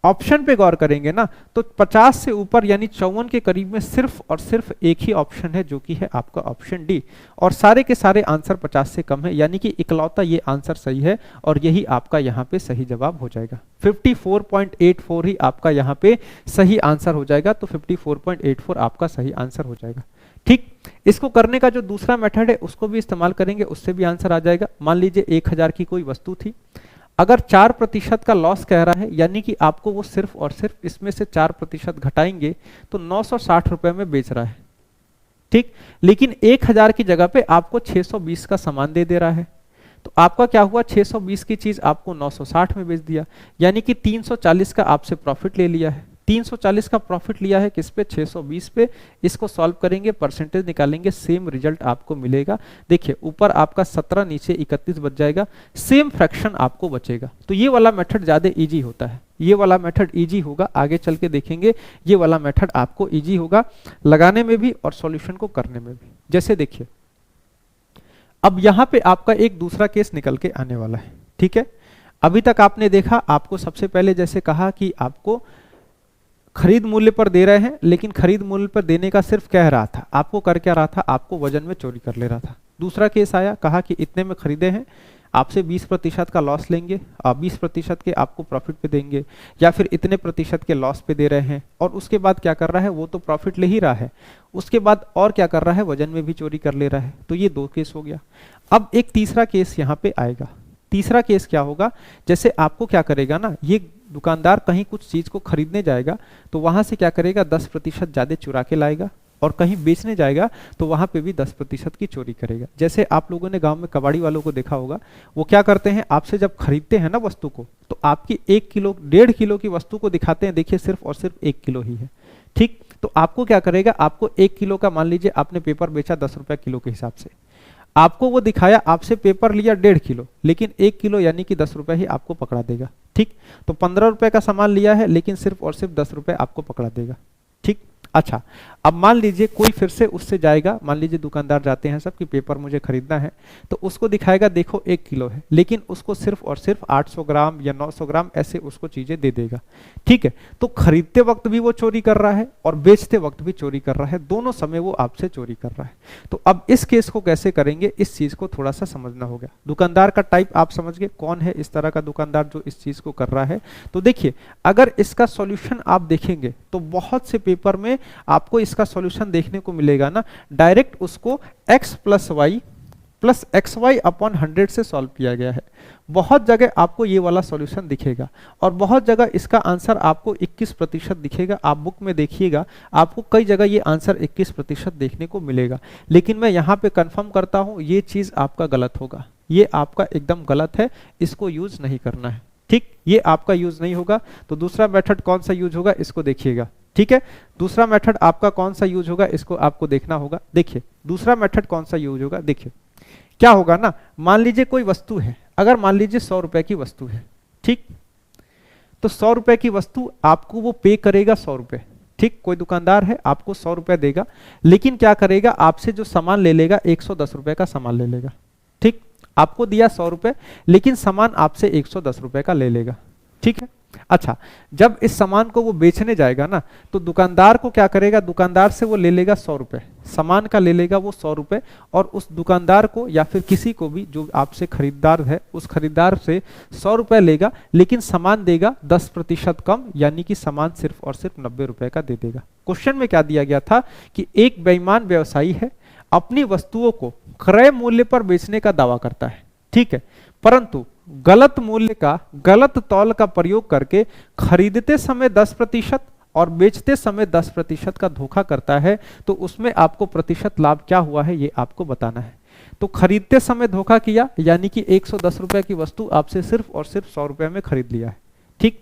ऑप्शन पे गौर करेंगे ना, तो 50 से ऊपर यानी 54 के करीब में सिर्फ और सिर्फ एक ही ऑप्शन है, जो कि है आपका ऑप्शन डी। और सारे के सारे आंसर 50 से कम है, यानी कि इकलौता ये आंसर सही है और यही आपका यहाँ पे सही जवाब हो जाएगा। 54.84 ही आपका यहाँ पे सही आंसर हो जाएगा। तो 54.84 आपका सही आंसर हो जाएगा। ठीक, इसको करने का जो दूसरा मेथड है उसको भी इस्तेमाल करेंगे, उससे भी आंसर आ जाएगा। मान लीजिए 1000 की कोई वस्तु थी, अगर 4% का लॉस कह रहा है, यानी कि आपको वो सिर्फ और सिर्फ इसमें से 4% घटाएंगे तो 960 रुपए में बेच रहा है। ठीक, लेकिन 1000 की जगह पे आपको 620 का सामान दे रहा है। तो आपका क्या हुआ, 620 की चीज आपको 960 में बेच दिया, यानी कि 340 का आपसे प्रॉफिट ले लिया है। 340 का प्रॉफिट लिया है किस पे, 620 पे। इसको सॉल्व करेंगे, परसेंटेज निकालेंगे, सेम रिजल्ट आपको मिलेगा। देखिए ऊपर आपका 17, नीचे 31 बच जाएगा, सेम फ्रैक्शन आपको बचेगा। तो ये वाला मेथड ज्यादा इजी होता है, ये वाला मेथड इजी होगा। आगे चल के देखेंगे ये वाला मेथड आपको इजी होगा लगाने में भी और सॉल्यूशन को करने में भी। जैसे देखिए अब यहाँ पे आपका एक दूसरा केस निकल के आने वाला है। ठीक है, अभी तक आपने देखा, आपको सबसे पहले जैसे कहा कि आपको खरीद मूल्य पर दे रहे हैं, लेकिन खरीद मूल्य पर देने का सिर्फ कह रहा था, आपको कर क्या रहा था, आपको वजन में चोरी कर ले रहा था। दूसरा केस आया, कहा कि इतने में खरीदे हैं, आपसे 20% का लॉस लेंगे, 20% के आपको प्रॉफिट पे देंगे, या फिर इतने प्रतिशत के लॉस पे दे रहे हैं, और उसके बाद क्या कर रहा है, वो तो प्रॉफिट ले ही रहा है, उसके बाद और क्या कर रहा है, वजन में भी चोरी कर ले रहा है। तो ये 2 केस हो गया। अब एक तीसरा केस यहाँ पे आएगा। तीसरा केस क्या होगा, जैसे आपको क्या करेगा ना, ये दुकानदार कहीं कुछ चीज को खरीदने जाएगा तो वहां से क्या करेगा, 10% ज्यादा चुरा के लाएगा, और कहीं बेचने जाएगा तो वहां पे भी 10% की चोरी करेगा। जैसे आप लोगों ने गांव में कबाड़ी वालों को देखा होगा, वो क्या करते हैं, आपसे जब खरीदते हैं ना वस्तु को, तो आपकी 1 किलो 1.5 किलो की वस्तु को दिखाते हैं, देखिए सिर्फ और सिर्फ 1 किलो ही है, ठीक। तो आपको क्या करेगा, आपको 1 किलो का, मान लीजिए आपने पेपर बेचा 10 रुपए किलो के हिसाब से, आपको वो दिखाया, आपसे पेपर लिया 1.5 किलो, लेकिन 1 किलो यानी कि 10 रुपए ही आपको पकड़ा देगा, ठीक। तो 15 रुपए का सामान लिया है, लेकिन सिर्फ और सिर्फ 10 रुपए आपको पकड़ा देगा, ठीक। अच्छा, अब मान लीजिए कोई फिर से उससे जाएगा, मान लीजिए दुकानदार जाते हैं सब कि पेपर मुझे खरीदना है, तो उसको दिखाएगा देखो 1 किलो है, लेकिन उसको सिर्फ और सिर्फ 800 ग्राम या 900 ग्राम ऐसे उसको चीजें दे देगा, ठीक है। तो खरीदते वक्त भी वो चोरी कर रहा है और बेचते वक्त भी चोरी कर रहा है, दोनों समय वो आपसे चोरी कर रहा है। तो अब इस केस को कैसे करेंगे, इस चीज को थोड़ा सा समझना होगा। दुकानदार का टाइप आप समझ गए, कौन है इस तरह का दुकानदार जो इस चीज को कर रहा है। तो देखिए, अगर इसका सॉल्यूशन आप देखेंगे तो बहुत से पेपर में आपको इसका सॉल्यूशन देखने को मिलेगा ना, डायरेक्ट उसको x plus y plus x y upon 100 से सॉल्व किया गया है। बहुत जगह आपको ये वाला सॉल्यूशन दिखेगा, और बहुत जगह इसका आंसर आपको 21% दिखेगा। आप बुक में देखिएगा, आपको कई जगह ये आंसर 21% देखने को मिलेगा, लेकिन मैं यहाँ पे कंफर्म करता हूँ ये चीज आपका गलत होगा, ये आपका एकदम गलत है, इसको यूज नहीं करना है, ठीक। ये आपका यूज नहीं होगा। तो दूसरा मेथड कौन सा यूज होगा, इसको देखिएगा, ठीक है। दूसरा मेथड आपका कौन सा यूज होगा, इसको आपको देखना होगा। देखिए दूसरा मेथड कौन सा यूज होगा, देखिए क्या होगा ना, मान लीजिए कोई वस्तु है, अगर मान लीजिए 100 रुपए की वस्तु है, ठीक। तो 100 रुपए की वस्तु आपको वो पे करेगा 100 रुपए, ठीक। कोई दुकानदार है आपको 100 रुपए देगा, लेकिन क्या करेगा, आपसे जो सामान ले लेगा 110 रुपए का सामान ले लेगा, ठीक। आपको दिया 100 रुपए, लेकिन सामान आपसे 110 रुपए का ले लेगा, ठीक है। अच्छा, जब इस सामान को वो बेचने जाएगा ना, तो दुकानदार को क्या करेगा, दुकानदार से वो ले लेगा 100 रुपए, सामान का ले लेगा वो 100 रुपए, और उस दुकानदार को या फिर किसी को भी जो आपसे खरीदार है, उस खरीदार से 100 रुपए लेगा, लेकिन सामान देगा 10% कम, यानी कि सामान सिर्फ और सिर्फ 90 रुपए का दे देगा। क्वेश्चन में क्या दिया गया था कि एक बेईमान व्यवसायी है, अपनी वस्तुओं को क्रय मूल्य पर बेचने का दावा करता है, ठीक है, परंतु गलत मूल्य का, गलत तौल का प्रयोग करके खरीदते समय 10% और बेचते समय 10% का धोखा करता है। तो उसमें आपको प्रतिशत लाभ क्या हुआ है ये आपको बताना है। तो खरीदते समय धोखा किया, यानी कि 110 रुपए की वस्तु आपसे सिर्फ और सिर्फ 100 रुपए में खरीद लिया है, ठीक।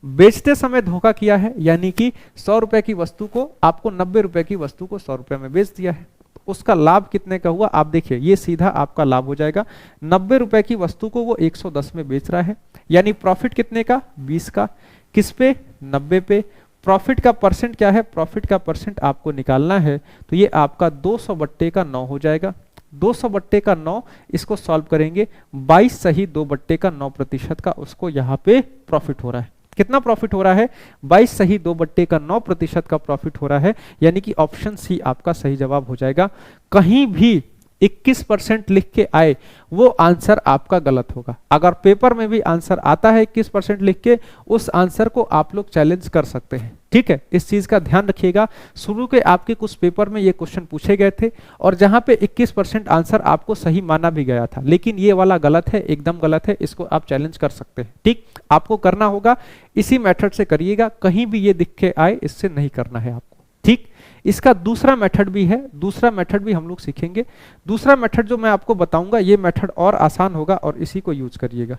बेचते समय धोखा किया है, यानी कि 100 रुपए की वस्तु को आपको 90 रुपए की वस्तु को 100 रुपए में बेच दिया है। उसका लाभ कितने का हुआ, आप देखिए, ये सीधा आपका लाभ हो जाएगा। 90 रुपए की वस्तु को वो 110 में बेच रहा है, यानी प्रॉफिट कितने का, 20 का। किस पे, 90 पे। प्रॉफिट का परसेंट क्या है, प्रॉफिट का परसेंट आपको निकालना है, तो ये आपका 200/9 हो जाएगा। 200/9, इसको सॉल्व करेंगे, 22 सही 2/9% का उसको यहाँ पे प्रॉफिट हो रहा है। कितना प्रॉफिट हो रहा है, 22 सही 2/9% का प्रॉफिट हो रहा है, यानी कि ऑप्शन सी आपका सही जवाब हो जाएगा। कहीं भी 21% लिख के आए वो आंसर आपका गलत होगा। अगर पेपर में भी आंसर आता है 21% लिख के, उस आंसर को आप लोग चैलेंज कर सकते हैं, ठीक है। इस चीज का ध्यान रखिएगा। शुरू के आपके कुछ पेपर में ये क्वेश्चन पूछे गए थे, और जहां पे 21% आंसर आपको सही माना भी गया था, लेकिन ये वाला गलत है, एकदम गलत है, इसको आप चैलेंज कर सकते हैं, ठीक। आपको करना होगा इसी मेथड से करिएगा, कहीं भी ये दिख के आए इससे नहीं करना है आपको, ठीक। इसका दूसरा मेथड भी है, दूसरा मेथड भी हम लोग सीखेंगे। दूसरा मेथड जो मैं आपको बताऊंगा, ये मेथड और आसान होगा और इसी को यूज करिएगा,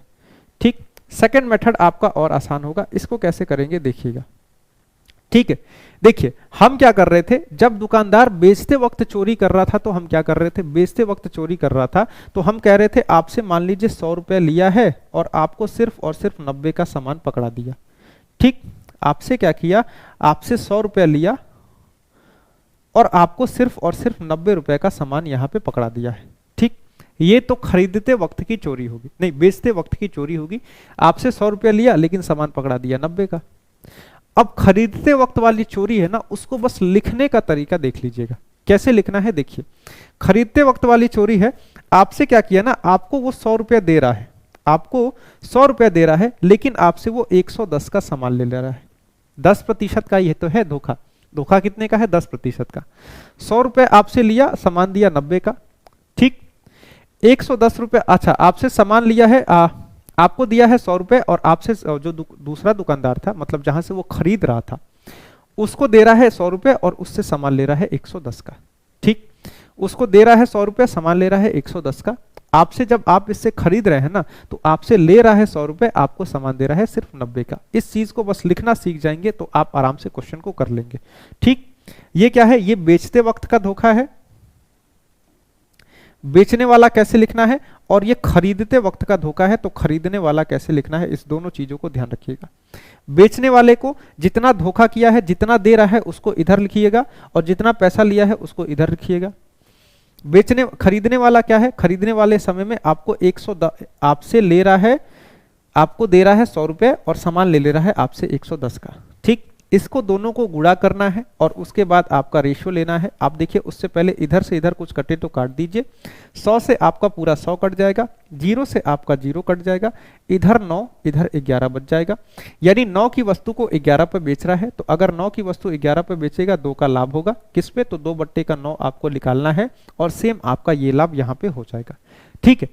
ठीक। सेकंड मेथड आपका और आसान होगा, इसको कैसे करेंगे देखिएगा, ठीक है। देखिए हम क्या कर रहे थे, जब दुकानदार बेचते वक्त चोरी कर रहा था तो हम क्या कर रहे थे, बेचते वक्त चोरी कर रहा था तो हम कह रहे थे आपसे मान लीजिए 100 रुपए लिया है और आपको सिर्फ और सिर्फ 90 का सामान पकड़ा दिया, ठीक। आपसे क्या किया, आपसे 100 रुपए लिया और आपको सिर्फ और सिर्फ 90 रुपए का सामान यहाँ पे पकड़ा दिया है, ठीक। ये तो खरीदते वक्त की चोरी होगी, नहीं बेचते वक्त की चोरी होगी। आपसे 100 रुपया लिया लेकिन सामान पकड़ा दिया 90 का। अब खरीदते वक्त वाली चोरी है ना, उसको बस लिखने का तरीका देख लीजिएगा, कैसे लिखना है। देखिए खरीदते वक्त वाली चोरी है, आपसे क्या किया ना, आपको वो 100 रुपया दे रहा है, आपको 100 रुपया दे रहा है, लेकिन आपसे वो 110 का सामान ले ले रहा है। 10% का ये तो है धोखा। धोखा कितने का है? 10% का। 100 रुपये आपसे लिया, सामान दिया 90 का, ठीक। 110 रुपये, अच्छा आपसे सामान लिया है, आपको दिया है 100 रुपये, और आपसे जो दूसरा दुकानदार था, मतलब जहां से वो खरीद रहा था, उसको दे रहा है 100 रुपये और उससे सामान ले रहा है 110 का, ठीक। उसको दे रहा है 100 रुपये, सामान ले रहा है 110 का। आपसे जब आप इससे खरीद रहे हैं ना, तो आपसे ले रहा है 100 रुपये, आपको सामान दे रहा है सिर्फ 90 का। इस चीज को बस लिखना सीख जाएंगे तो आप आराम से क्वेश्चन को कर लेंगे, ठीक। ये क्या है? ये बेचते वक्त का धोखा है। बेचने वाला कैसे लिखना है, और ये खरीदते वक्त का धोखा है, तो खरीदने वाला कैसे लिखना है, इस दोनों चीजों को ध्यान रखिएगा। बेचने वाले को जितना धोखा किया है, जितना दे रहा है उसको इधर लिखिएगा, और जितना पैसा लिया है उसको इधर लिखिएगा। खरीदने वाला क्या है? खरीदने वाले समय में आपको 110 आपसे ले रहा है, आपको दे रहा है 100 रुपये और सामान ले रहा है आपसे 110 का, ठीक। इसको दोनों को गुणा करना है और उसके बाद आपका रेशियो लेना है। आप देखिए, उससे पहले इधर से इधर कुछ कटे तो काट दीजिए। 100 से आपका पूरा 100 कट जाएगा, 0 से आपका 0 कट जाएगा, इधर 9 इधर 11 बच जाएगा। यानी 9 की वस्तु को 11 पे बेच रहा है, तो अगर 9 की वस्तु 11 पे बेचेगा, 2 का लाभ होगा। किस पे? तो 2/9 आपको निकालना है, और सेम आपका ये लाभ यहाँ पे हो जाएगा, ठीक है।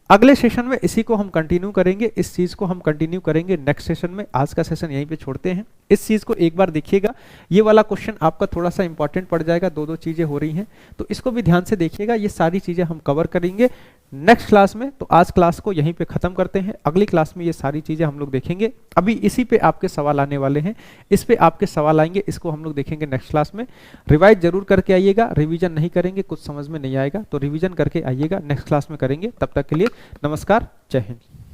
अगले सेशन में इसी को हम कंटिन्यू करेंगे, इस चीज को हम कंटिन्यू करेंगे नेक्स्ट सेशन में। आज का सेशन यहीं पे छोड़ते हैं। इस चीज को एक बार देखिएगा, ये वाला क्वेश्चन आपका थोड़ा सा इंपॉर्टेंट पड़ जाएगा, दो चीजें हो रही हैं, तो इसको भी ध्यान से देखिएगा। ये सारी चीजें हम कवर करेंगे नेक्स्ट क्लास में। तो आज क्लास को यहीं पे खत्म करते हैं, अगली क्लास में ये सारी चीजें हम लोग देखेंगे। अभी इसी पे आपके सवाल आने वाले हैं, इस पे आपके सवाल आएंगे, इसको हम लोग देखेंगे नेक्स्ट क्लास में। रिवाइज जरूर करके आइएगा, रिवीजन नहीं करेंगे कुछ समझ में नहीं आएगा, तो रिवीजन करके आइएगा, नेक्स्ट क्लास में करेंगे। तब तक के लिए नमस्कार, जय हिंद।